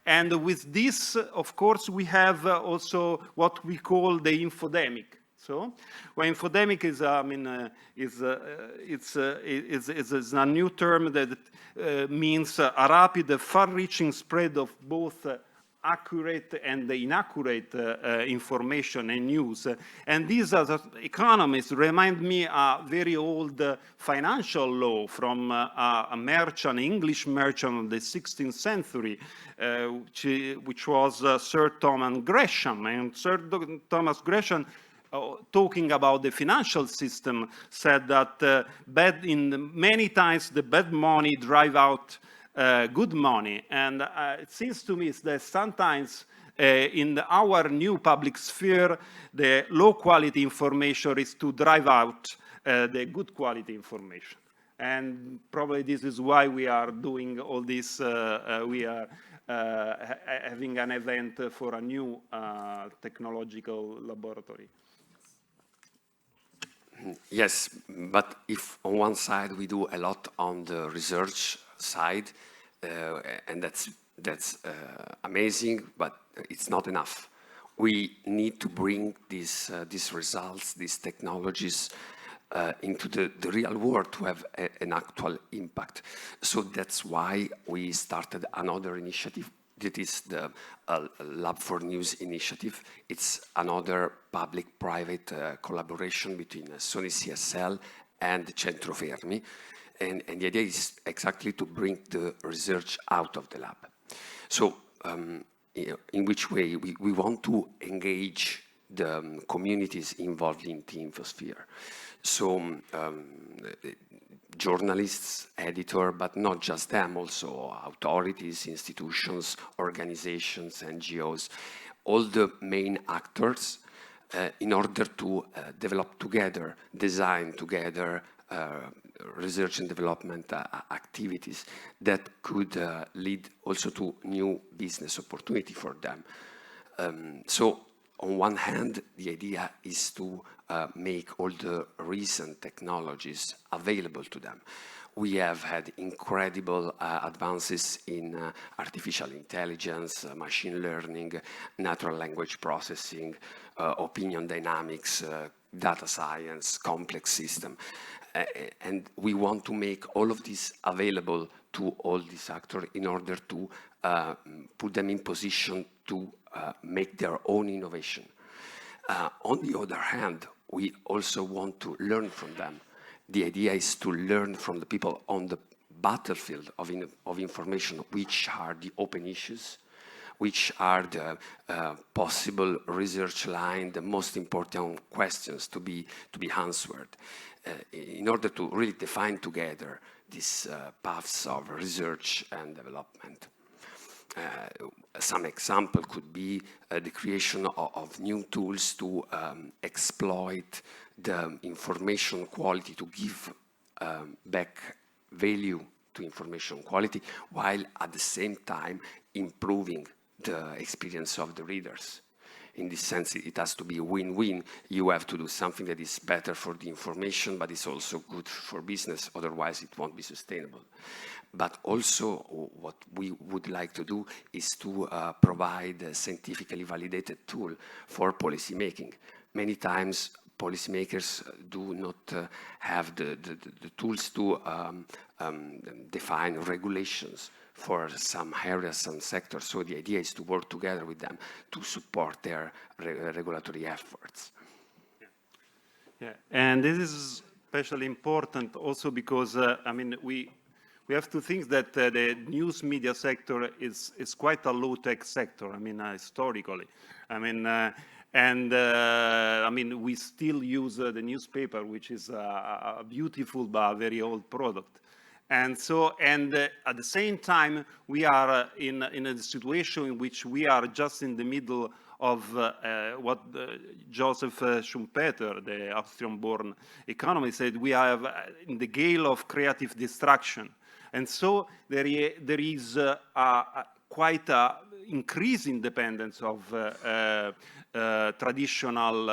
and with this, of course, we have also what we call the infodemic. So, well, infodemic is, I mean, is a new term that means a rapid, far-reaching spread of both accurate and inaccurate information and news. And these, as economists, remind me a very old financial law from a merchant, English merchant of the 16th century, which was Sir Thomas Gresham. And Sir Thomas Gresham talking about the financial system, said that many times the bad money drive out good money. And it seems to me that sometimes in our new public sphere, the low quality information is to drive out the good quality information. And probably this is why we are doing all this. We are having an event for a new technological laboratory. Yes, but if on one side we do a lot on the research side, and that's amazing, but it's not enough. We need to bring these results, these technologies into the real world to have an actual impact. So that's why we started another initiative. That is the Lab for News initiative. It's another public-private collaboration between Sony CSL and Centro Fermi. And the idea is exactly to bring the research out of the lab. So in which way? We want to engage the communities involved in the infosphere. So journalists, editor, but not just them, also authorities, institutions, organizations, NGOs, all the main actors in order to develop together, design together research and development activities that could lead also to new business opportunity for them. So on one hand, the idea is to make all the recent technologies available to them. We have had incredible advances in artificial intelligence, machine learning, natural language processing, opinion dynamics, data science, complex system. And we want to make all of this available to all these actors in order to put them in position to make their own innovation. On the other hand, we also want to learn from them. The idea is to learn from the people on the battlefield of information, which are the open issues, which are the possible research line, the most important questions to be answered, in order to really define together these paths of research and development. Some example could be the creation of new tools to exploit the information quality, to give back value to information quality, while at the same time improving the experience of the readers. In this sense, it has to be a win-win. You have to do something that is better for the information, but it's also good for business, otherwise it won't be sustainable. But also what we would like to do is to provide a scientifically validated tool for policymaking. Many times policymakers do not have the tools to define regulations for some areas, some sectors. So the idea is to work together with them to support their regulatory efforts. Yeah, and this is especially important also because, I mean, we have to think that the news media sector is quite a low-tech sector, I mean, historically. I mean, I mean, we still use the newspaper, which is a beautiful but very old product. And so, at the same time, we are in a situation in which we are just in the middle of what Joseph Schumpeter, the Austrian-born economist, said, we are in the gale of creative destruction. And so there is quite an increasing dependence of traditional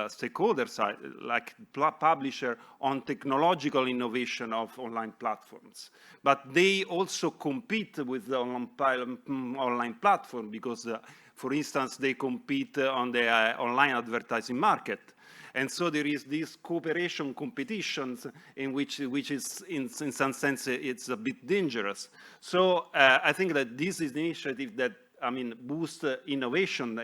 stakeholders like publisher on technological innovation of online platforms. But they also compete with the online platform because, for instance, they compete on the online advertising market. And so there is this cooperation competitions in which is in some sense it's a bit dangerous. So I think that this is an initiative that, I mean, boosts innovation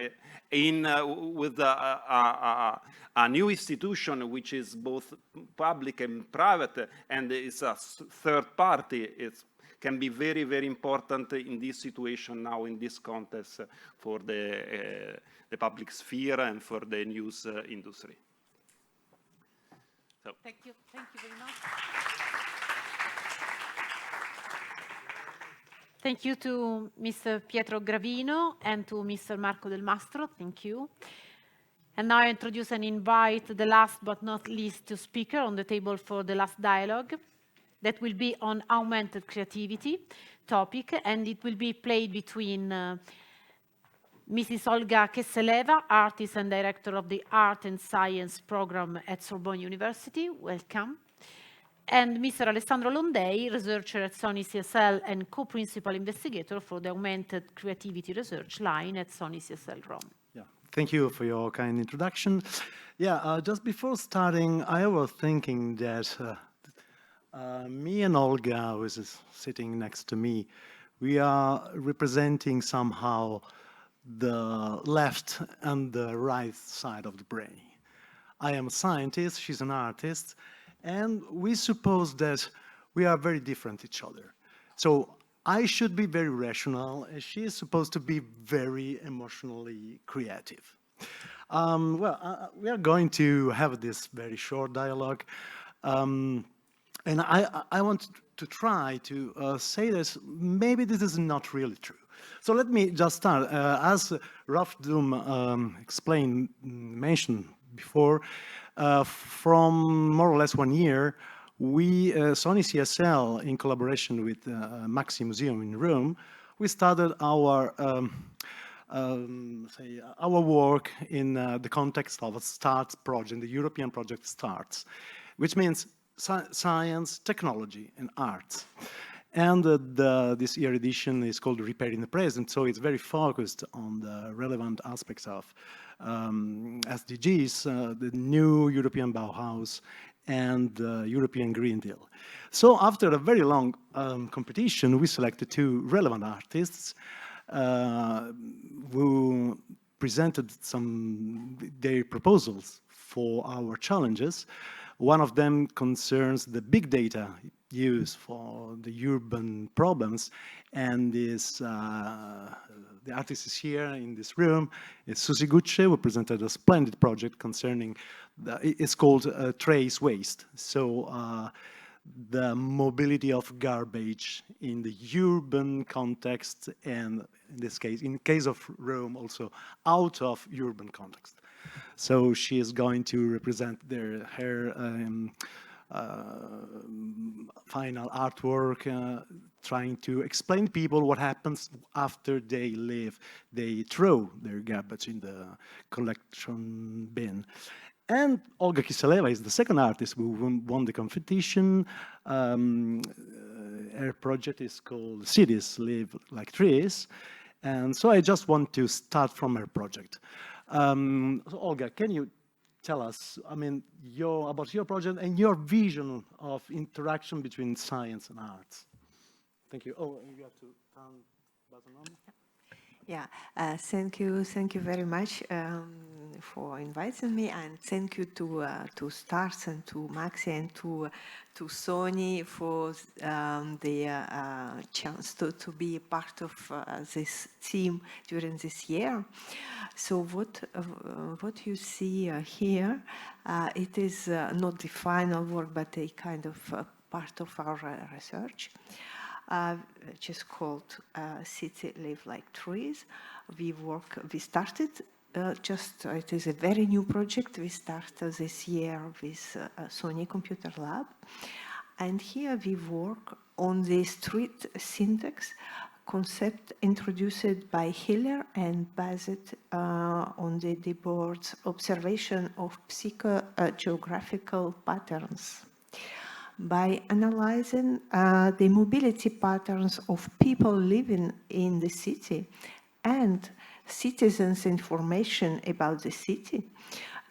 with a new institution which is both public and private, and it's a third party. It can be very, very important in this situation now, in this context, for the public sphere and for the news industry. So. Thank you very much. Thank you to Mr. Pietro Gravino and to Mr. Marco Del Mastro. Thank you. And now I introduce and invite the last but not least two speakers on the table for the last dialogue. That will be on augmented creativity topic, and it will be played between Mrs. Olga Kesseleva, artist and director of the Art and Science program at Sorbonne University. Welcome. And Mr. Alessandro Londei, researcher at Sony CSL and co-principal investigator for the Augmented Creativity research line at Sony CSL Rome. Yeah, thank you for your kind introduction. Yeah, just before starting, I was thinking that me and Olga, who is sitting next to me, we are representing somehow the left and the right side of the brain. I am a scientist, she's an artist, and we suppose that we are very different each other. So I should be very rational, and she is supposed to be very emotionally creative. We are going to have this very short dialogue. And I want to try to say this, maybe this is not really true. So let me just start. As Ralph Doom mentioned before, from more or less 1 year, we, Sony CSL, in collaboration with Maxi Museum in Rome, we started our work in the context of a STARTS project, the European project STARTS, which means science, technology, and arts. And this year edition is called Repairing the Present, so it's very focused on the relevant aspects of SDGs, the new European Bauhaus, and the European Green Deal. So after a very long competition, we selected 2 relevant artists who presented their proposals for our challenges. One of them concerns the big data used for the urban problems, and the artist is here in this room. It's Susi Gucce, who presented a splendid project concerning, it's called Trace Waste. So the mobility of garbage in the urban context, and in this case, in case of Rome, also out of urban context. So she is going to represent her final artwork, trying to explain to people what happens after they leave. They throw their garbage in the collection bin. And Olga Kisseleva is the second artist who won the competition. Her project is called Cities Live Like Trees. And so I just want to start from her project. So Olga, can you tell us, about your project and your vision of interaction between science and arts? Thank you. Oh, you have to turn the button on. Yeah, thank you very much for inviting me, and thank you to STARS and to Maxi and to Sony for the chance to be a part of this team during this year. So what you see here, it is not the final work, but a kind of part of our research. Which is called City Live Like Trees. We started it is a very new project. We started this year with Sony Computer Lab. And here we work on the street syntax concept introduced by Hiller and based on the board's observation of psychogeographical patterns. By analyzing the mobility patterns of people living in the city and citizens' information about the city,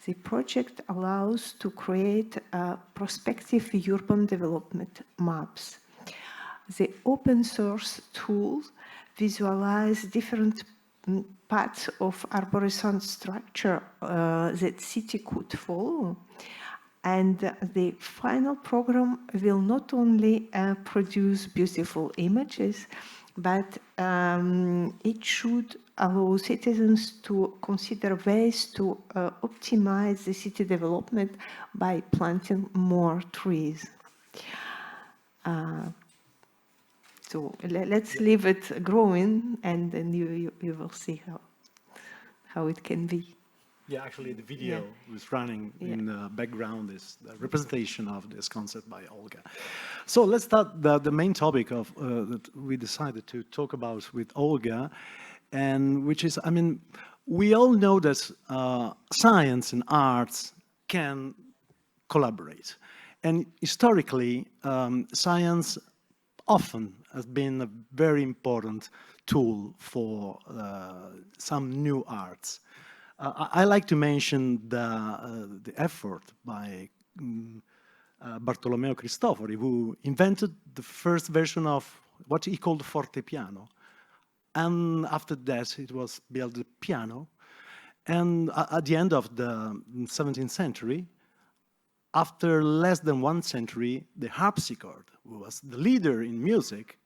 the project allows to create prospective urban development maps. The open source tools visualize different parts of arborescent structure that city could follow. And the final program will not only produce beautiful images, but it should allow citizens to consider ways to optimize the city development by planting more trees. So let's leave it growing, and then you will see how it can be. Yeah, actually, the video was running in the background is the representation of this concept by Olga. So let's start the main topic of that we decided to talk about with Olga, and which is, I mean, we all know that science and arts can collaborate, and historically, science often has been a very important tool for some new arts. I like to mention the effort by Bartolomeo Cristofori, who invented the first version of what he called fortepiano. And after that, it was built the piano. And at the end of the 17th century, after less than 1 century, the harpsichord, who was the leader in music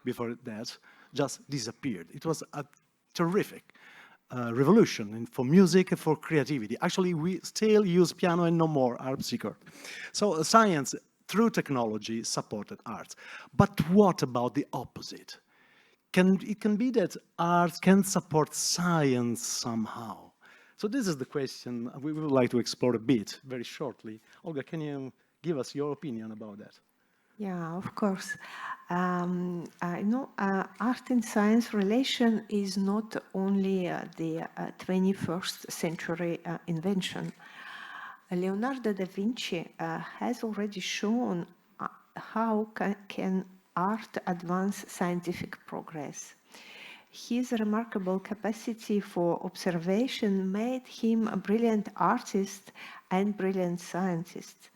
before that, just disappeared. It was a terrific revolution for music and for creativity. Actually, we still use piano and no more harpsichord. So science, through technology, supported arts. But what about the opposite? It can be that arts can support science somehow. So this is the question we would like to explore a bit, very shortly. Olga, can you give us your opinion about that? Yeah, of course. Art and science relation is not only the 21st century invention. Leonardo da Vinci has already shown how can art advance scientific progress. His remarkable capacity for observation made him a brilliant artist and brilliant scientist.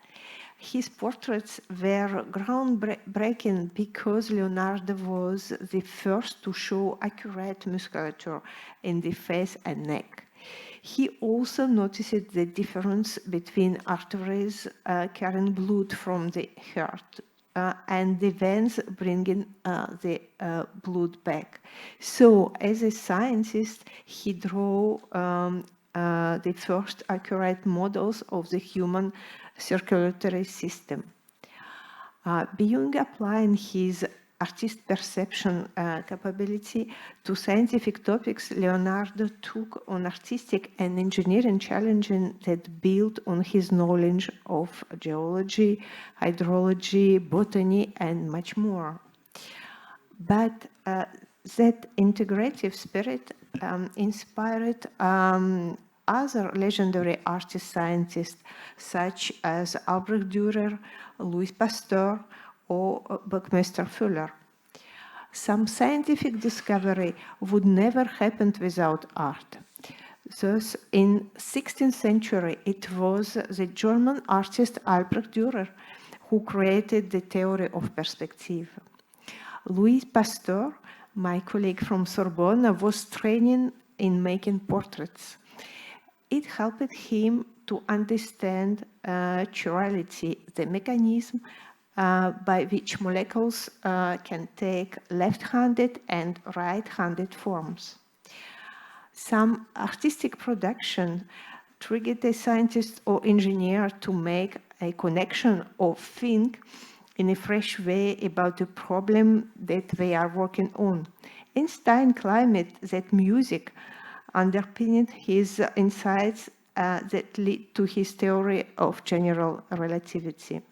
His portraits were groundbreaking because Leonardo was the first to show accurate musculature in the face and neck. He also noticed the difference between arteries carrying blood from the heart and the veins bringing the blood back. So, as a scientist, he drew the first accurate models of the human circulatory system. Beyond applying his artist perception capability to scientific topics, Leonardo took on artistic and engineering challenges that built on his knowledge of geology, hydrology, botany, and much more. But that integrative spirit inspired other legendary artist-scientists such as Albrecht Dürer, Louis Pasteur, or Buckminster Fuller. Some scientific discovery would never happen without art. Thus, in 16th century, it was the German artist Albrecht Dürer who created the theory of perspective. Louis Pasteur, my colleague from Sorbonne, was training in making portraits. It helped him to understand chirality, the mechanism by which molecules can take left-handed and right-handed forms. Some artistic production triggered a scientist or engineer to make a connection or think in a fresh way about the problem that they are working on. Einstein claimed that music underpinned his insights that lead to his theory of general relativity.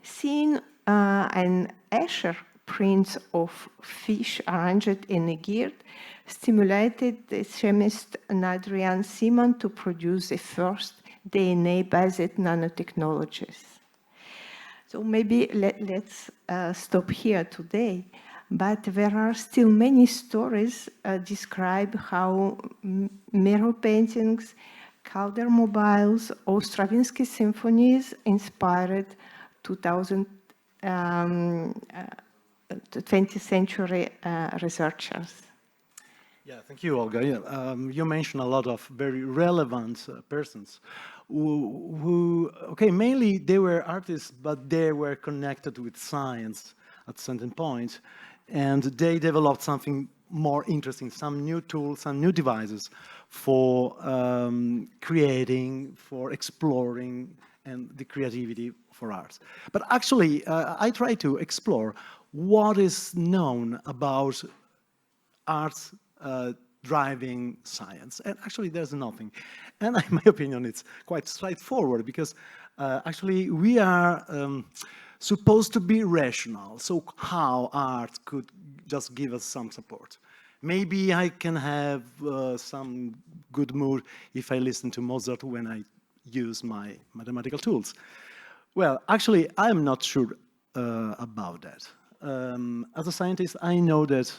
Seeing an Escher prints of fish arranged in a gear stimulated the chemist Adrian Simon to produce the first DNA-based nanotechnologies. So maybe let's stop here today, but there are still many stories describe how mirror paintings, Calder mobiles, or Stravinsky symphonies inspired 20th century researchers. Yeah, thank you, Olga. Yeah, you mentioned a lot of very relevant persons who, okay, mainly they were artists, but they were connected with science at certain point, and they developed something more interesting, some new tools, some new devices for creating, for exploring, and the creativity for arts. But actually, I try to explore what is known about arts driving science. And actually, there's nothing. And in my opinion, it's quite straightforward because actually we are supposed to be rational. So how art could just give us some support? Maybe I can have some good mood if I listen to Mozart when I use my mathematical tools. Well, actually, I'm not sure about that. As a scientist, I know that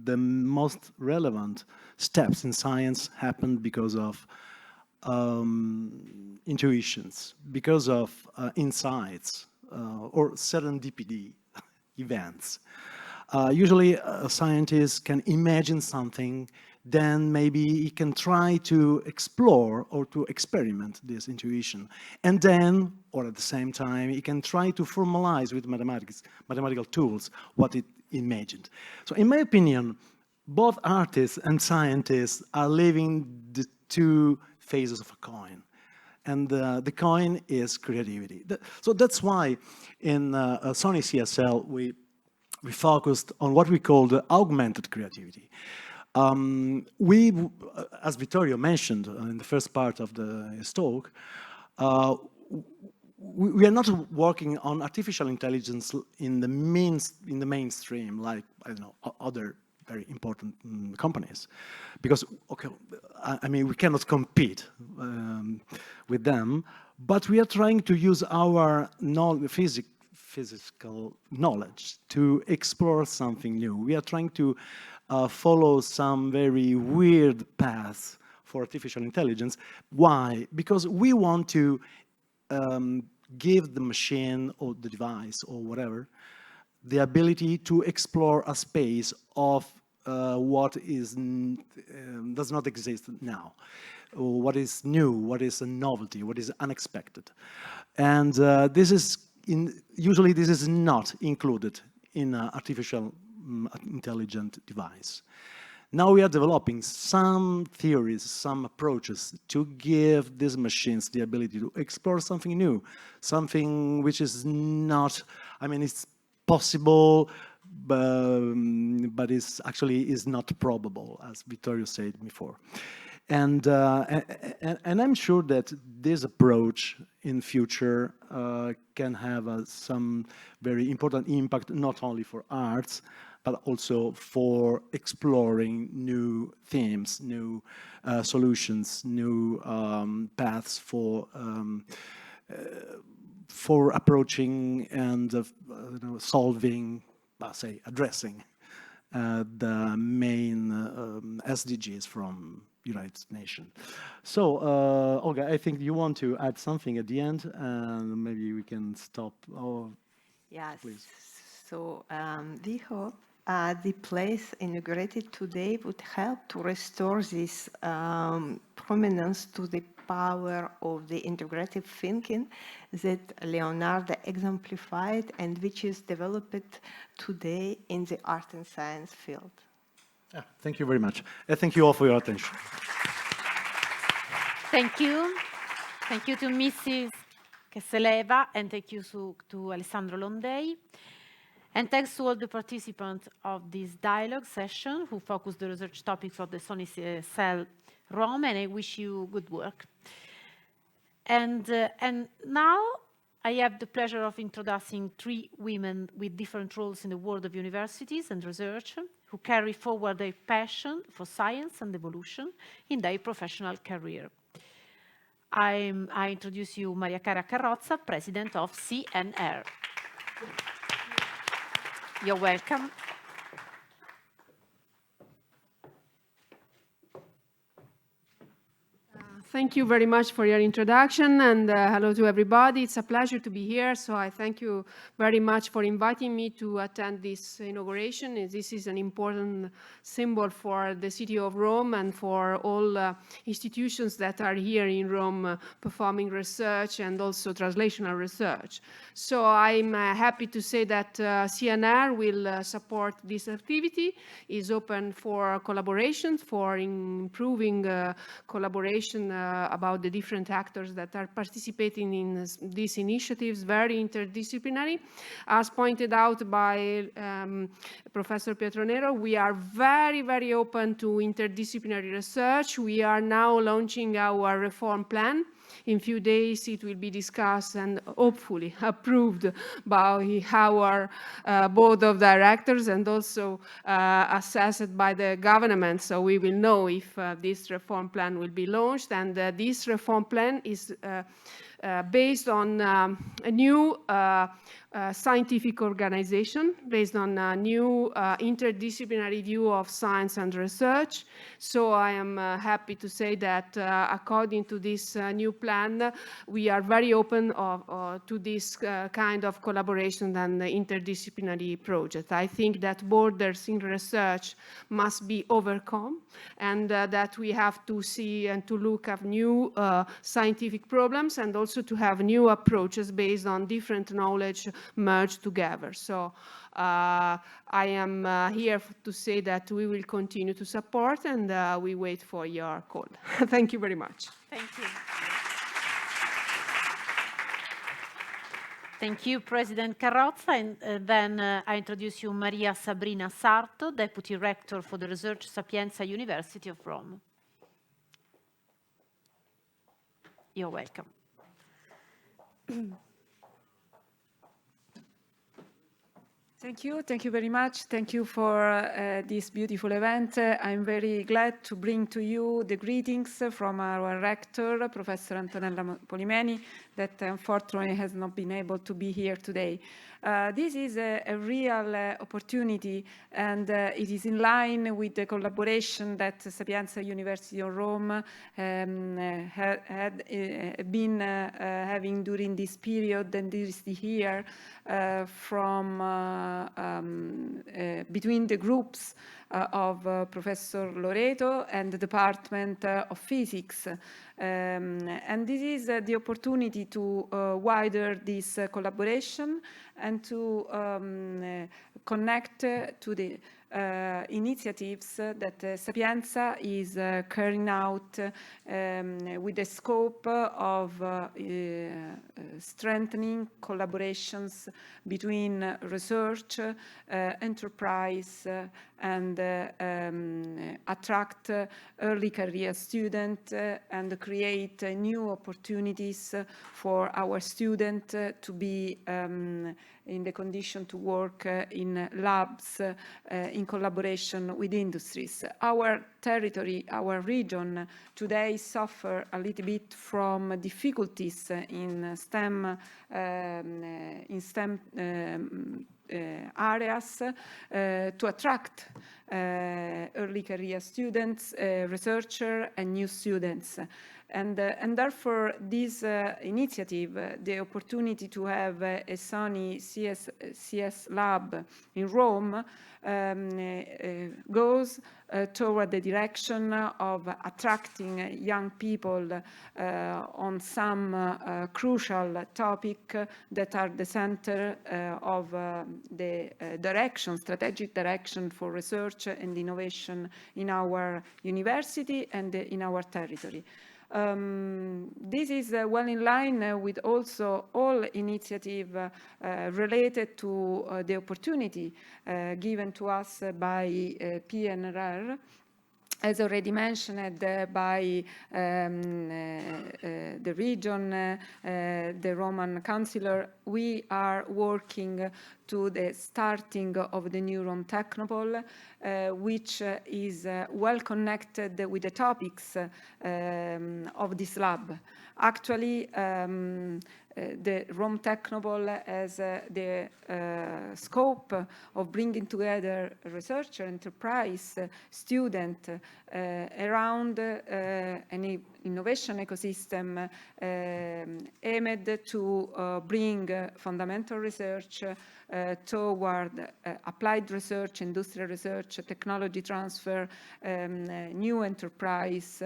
the most relevant steps in science happen because of intuitions, because of insights or serendipity events. Usually, a scientist can imagine something, then maybe he can try to explore or to experiment this intuition. And then, or at the same time, he can try to formalize with mathematical tools what it imagined. So in my opinion, both artists and scientists are living the two faces of a coin. And the coin is creativity. So that's why in Sony CSL, we focused on what we call the augmented creativity. We, as Vittorio mentioned in the first part of his talk, we are not working on artificial intelligence in the mainstream, like, I don't know, other very important companies, because, okay, I mean, we cannot compete with them, but we are trying to use our physical knowledge to explore something new. We are trying to follow some very weird paths for artificial intelligence. Why? Because we want to give the machine or the device or whatever the ability to explore a space of what is does not exist now, or what is new, what is a novelty, what is unexpected. And this is usually this is not included in an artificial intelligent device. Now we are developing some theories, some approaches to give these machines the ability to explore something new, something which is not, I mean, it's possible, but it's actually is not probable, as Vittorio said before. And I'm sure that this approach in future can have some very important impact, not only for arts, but also for exploring new themes, new solutions, new paths for approaching and solving, say, addressing the main SDGs from United Nations. So, Olga, I think you want to add something at the end, and maybe we can stop. Oh, yes. Please. So we hope the place inaugurated today would help to restore this prominence to the power of the integrative thinking that Leonardo exemplified and which is developed today in the art and science field. Yeah, thank you very much. Thank you all for your attention. Thank you. Thank you to Mrs. Kesseleva, and thank you to Alessandro Londei. And thanks to all the participants of this dialogue session who focused the research topics of the Sony CSL Rome, and I wish you good work. And now I have the pleasure of introducing 3 women with different roles in the world of universities and research who carry forward their passion for science and evolution in their professional career. I introduce you Maria Cara Carrozza, President of CNR. You're welcome. Thank you very much for your introduction, and hello to everybody. It's a pleasure to be here, so I thank you very much for inviting me to attend this inauguration. This is an important symbol for the city of Rome and for all institutions that are here in Rome performing research and also translational research. So I'm happy to say that CNR will support this activity, is open for collaboration, for improving collaboration about the different actors that are participating in these initiatives, very interdisciplinary. As pointed out by Professor Pietronero, we are very, very open to interdisciplinary research. We are now launching our reform plan. In a few days, it will be discussed and hopefully approved by our board of directors and also assessed by the government. So we will know if this reform plan will be launched. And this reform plan is based on a new scientific organization, based on a new interdisciplinary view of science and research. So I am happy to say that according to this new plan, we are very open to this kind of collaboration and interdisciplinary project. I think that borders in research must be overcome, and that we have to see and to look at new scientific problems and also to have new approaches based on different knowledge merged together. So I am here to say that we will continue to support, and we wait for your call. Thank you very much. Thank you. Thank you, President Carrozza. And then I introduce you Maria Sabrina Sarto, Deputy Rector for the Research Sapienza University of Rome. You're welcome. Thank you very much. Thank you for this beautiful event. I'm very glad to bring to you the greetings from our rector, Professor Antonella Polimeni, that unfortunately has not been able to be here today. This is a real opportunity, and it is in line with the collaboration that Sapienza University of Rome had been having during this period and this year from between the groups of Professor Loreto and the Department of Physics. And this is the opportunity to widen this collaboration and to connect to the initiatives that Sapienza is carrying out with the scope of strengthening collaborations between research, enterprise, and attract early career students and create new opportunities for our students to be in the condition to work in labs in collaboration with industries. Our territory, our region today suffer a little bit from difficulties in STEM areas to attract early career students, researchers, and new students. And therefore, this initiative, the opportunity to have a Sony CS lab in Rome, goes toward the direction of attracting young people on some crucial topics that are the center of the strategic direction for research and innovation in our university and in our territory. This is well in line with also all initiatives related to the opportunity given to us by PNRR. As already mentioned by the region, the Roman Chancellor, we are working to the starting of the new Rome Technopole, which is well connected with the topics of this lab. Actually, the Rome Technopole has the scope of bringing together researcher, enterprise, student around innovation ecosystem aimed to bring fundamental research toward applied research, industrial research, technology transfer, new enterprise,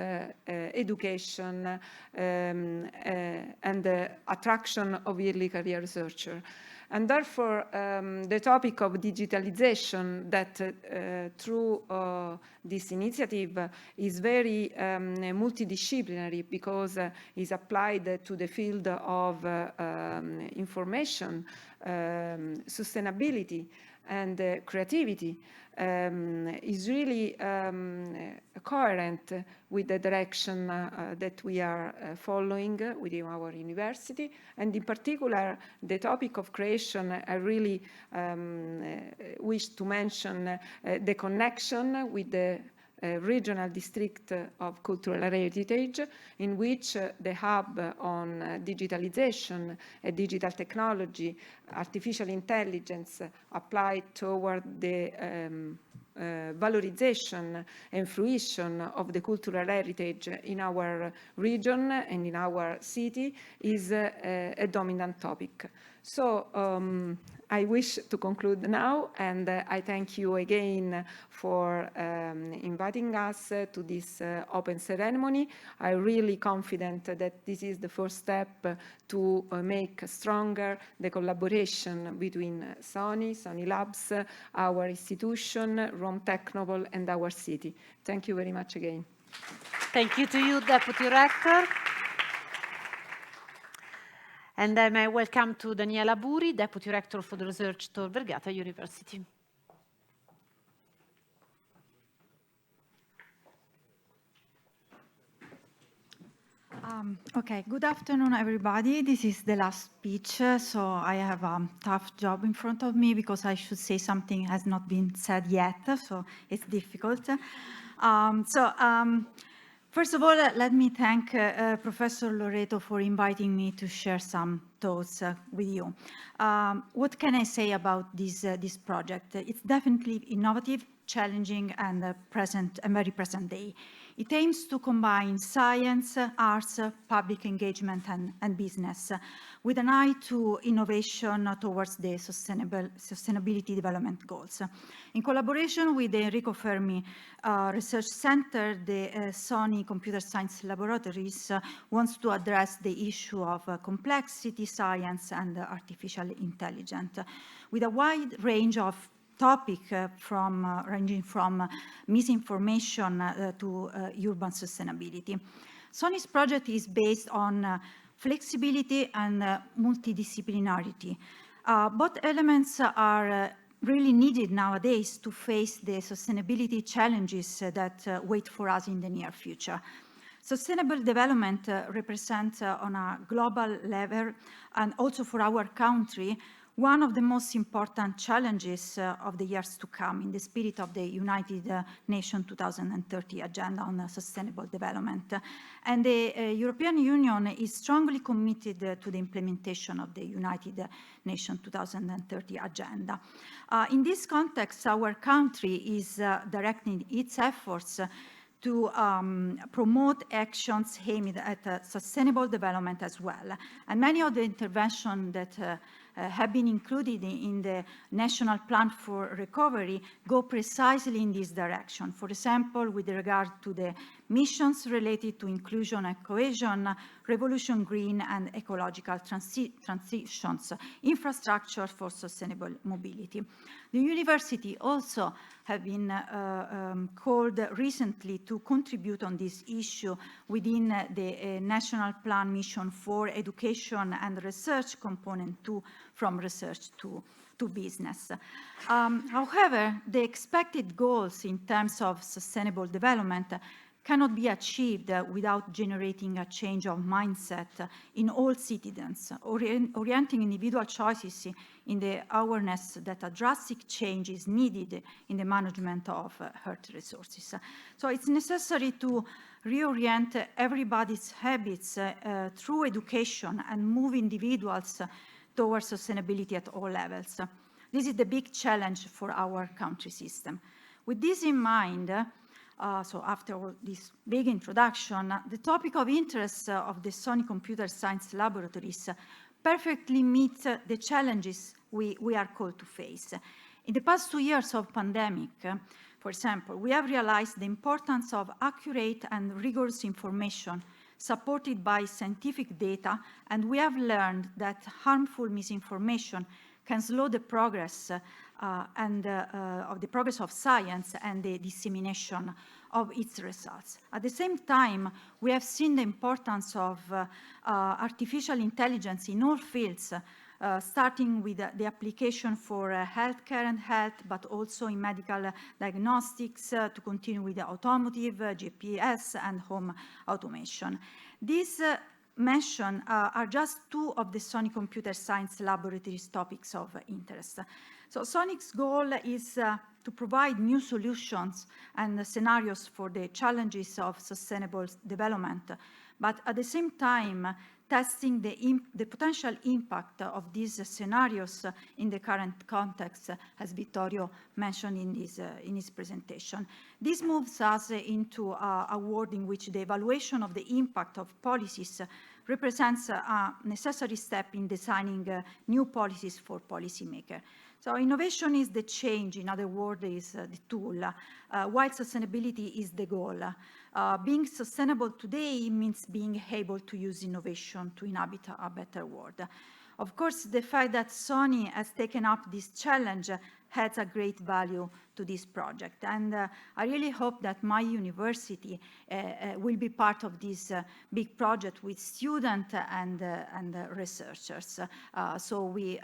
education, and the attraction of early career researcher. And therefore, the topic of digitalization that through this initiative is very multidisciplinary because is applied to the field of information, sustainability, and creativity, is really coherent with the direction that we are following within our university. And in particular, the topic of creation, I really wish to mention the connection with the regional district of cultural heritage, in which the hub on digitalization, digital technology, artificial intelligence applied toward the valorization and fruition of the cultural heritage in our region and in our city is a dominant topic. So I wish to conclude now, and I thank you again for inviting us to this open ceremony. I'm really confident that this is the first step to make stronger the collaboration between Sony Labs, our institution, Rome Technopole, and our city. Thank you very much again. Thank you to you, Deputy Rector. And I may welcome to Daniela Buri, Deputy Rector for the Research Tor Vergata University. Okay, good afternoon, everybody. This is the last speech, so I have a tough job in front of me because I should say something has not been said yet, so it's difficult. First of all, let me thank Professor Loreto for inviting me to share some thoughts with you. What can I say about this project? It's definitely innovative, challenging, and very present day. It aims to combine science, arts, public engagement, and business with an eye to innovation towards the sustainability development goals. In collaboration with the Enrico Fermi Research Center, the Sony Computer Science Laboratories wants to address the issue of complexity, science, and artificial intelligence with a wide range of topic ranging from misinformation to urban sustainability. Sony's project is based on flexibility and multidisciplinarity. Both elements are really needed nowadays to face the sustainability challenges that wait for us in the near future. Sustainable development represents on a global level, and also for our country, one of the most important challenges of the years to come in the spirit of the United Nations 2030 Agenda on Sustainable Development. And the European Union is strongly committed to the implementation of the United Nations 2030 Agenda. In this context, our country is directing its efforts to promote actions aimed at sustainable development as well. And many of the interventions that have been included in the National Plan for Recovery go precisely in this direction. For example, with regard to the missions related to inclusion and cohesion, revolution green and ecological transitions, infrastructure for sustainable mobility. The university also have been called recently to contribute on this issue within the National Plan Mission for Education and Research component 2, from research to business. However, the expected goals in terms of sustainable development cannot be achieved without generating a change of mindset in all citizens, orienting individual choices in the awareness that a drastic change is needed in the management of Earth resources. So it's necessary to reorient everybody's habits through education and move individuals towards sustainability at all levels. This is the big challenge for our country system. With this in mind, So after all this big introduction, the topic of interest of the Sony Computer Science Laboratories perfectly meets the challenges we are called to face. In the past 2 years of pandemic, for example, we have realized the importance of accurate and rigorous information supported by scientific data, and we have learned that harmful misinformation can slow the progress of the progress of science and the dissemination of its results. At the same time, we have seen the importance of artificial intelligence in all fields, starting with the application for healthcare and health, but also in medical diagnostics, to continue with the automotive, GPS, and home automation. These mentioned are just two of the Sony Computer Science Laboratories topics of interest. So Sonic's goal is to provide new solutions and scenarios for the challenges of sustainable development, but at the same time, testing the potential impact of these scenarios in the current context, as Vittorio mentioned in his presentation. This moves us into a world in which the evaluation of the impact of policies represents a necessary step in designing new policies for policymakers. So innovation is the change, in other words, is the tool, while sustainability is the goal. Being sustainable today means being able to use innovation to inhabit a better world. Of course, the fact that Sony has taken up this challenge adds a great value to this project. And I really hope that my university will be part of this big project with students and researchers. So we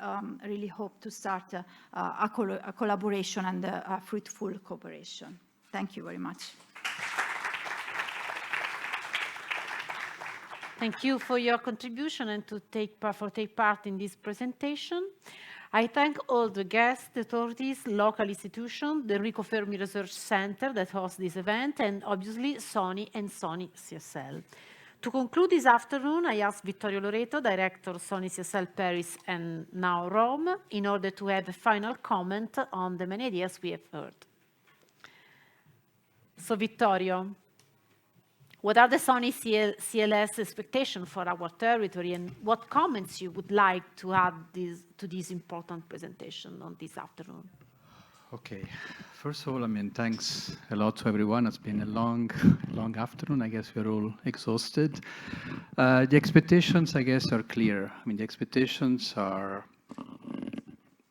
really hope to start a collaboration and a fruitful cooperation. Thank you very much. Thank you for your contribution and to take part in this presentation. I thank all the guests, the authorities, local institutions, the Enrico Fermi Research Center that hosts this event, and obviously Sony and Sony CSL. To conclude this afternoon, I asked Vittorio Loreto, Director of Sony CSL Paris and now Rome, in order to have a final comment on the many ideas we have heard. So Vittorio, what are the Sony CLS expectations for our territory, and what comments you would like to add to this important presentation on this afternoon? Okay. First of all, thanks a lot to everyone. It's been a long afternoon. I guess we're all exhausted. The expectations, I guess, are clear. The expectations are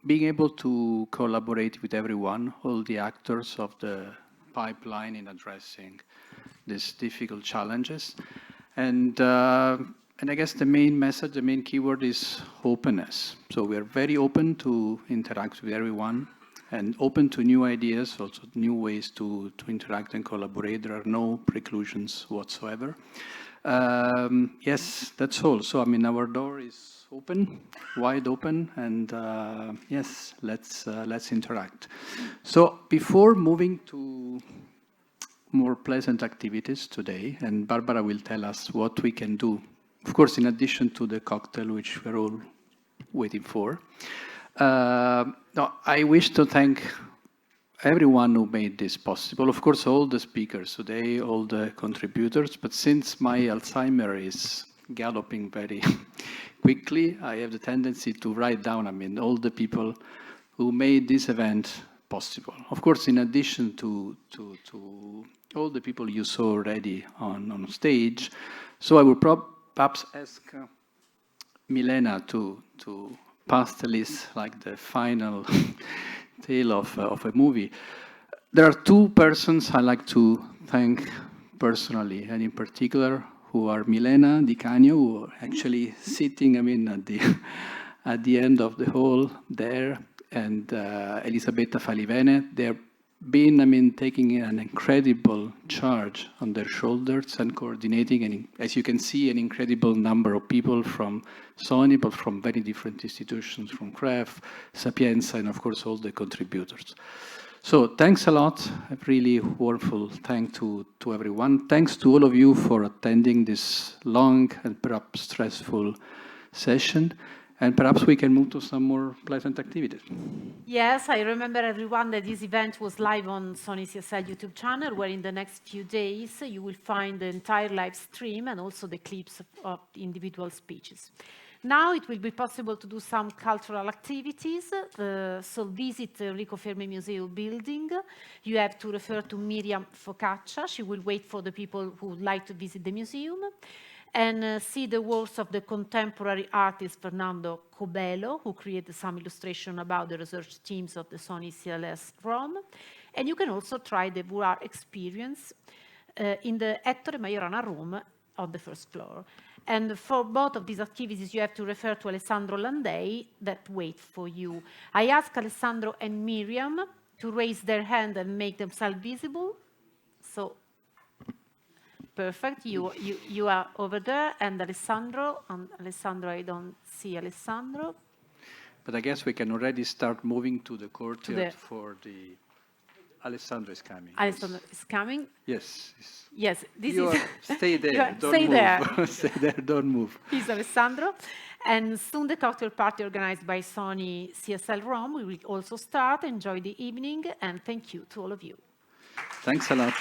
being able to collaborate with everyone, all the actors of the pipeline in addressing these difficult challenges. And I guess the main message, the main keyword is openness. So we are very open to interact with everyone and open to new ideas, also new ways to interact and collaborate. There are no preclusions whatsoever. Yes, that's all. So, our door is open, wide open, and yes, let's interact. So before moving to more pleasant activities today, and Barbara will tell us what we can do, of course, in addition to the cocktail, which we're all waiting for. I wish to thank everyone who made this possible. Of course, all the speakers today, all the contributors, but since my Alzheimer is galloping very quickly, I have the tendency to write down, all the people who made this event possible. Of course, in addition to all the people you saw already on stage. So I will perhaps ask Milena to pass the list like the final tale of a movie. There are two persons I like to thank personally, and in particular, who are Milena Di Canio, who are actually sitting, at the end of the hall there, and Elisabetta Falivene. They're been, taking an incredible charge on their shoulders and coordinating, and as you can see, an incredible number of people from Sony, but from very different institutions, from CREF, Sapienza, and of course, all the contributors. So thanks a lot. A really wonderful thank to everyone. Thanks to all of you for attending this long and perhaps stressful session. And perhaps we can move to some more pleasant activities. Yes, I remember everyone that this event was live on Sony CSL YouTube channel, where in the next few days you will find the entire live stream and also the clips of individual speeches. Now it will be possible to do some cultural activities. So visit the Enrico Fermi Museum building. You have to refer to Miriam Focaccia. She will wait for the people who would like to visit the museum. And see the works of the contemporary artist Fernando Cobello, who created some illustration about the research teams of the Sony CSL Rome. And you can also try the VR experience in the Ettore Majorana room on the first floor. And for both of these activities, you have to refer to Alessandro Landei that wait for you. I ask Alessandro and Miriam to raise their hand and make themselves visible. So, perfect. You are over there, and Alessandro. Alessandro, I don't see Alessandro. But I guess we can already start moving to the courtyard for the... Alessandro is coming. Alessandro is coming. Yes. Yes, this you is... Stay there, don't stay move. there. Stay there, don't move. He's Alessandro. And soon the cocktail party organized by Sony CSL Rome will also start. Enjoy the evening, and thank you to all of you. Thanks a lot.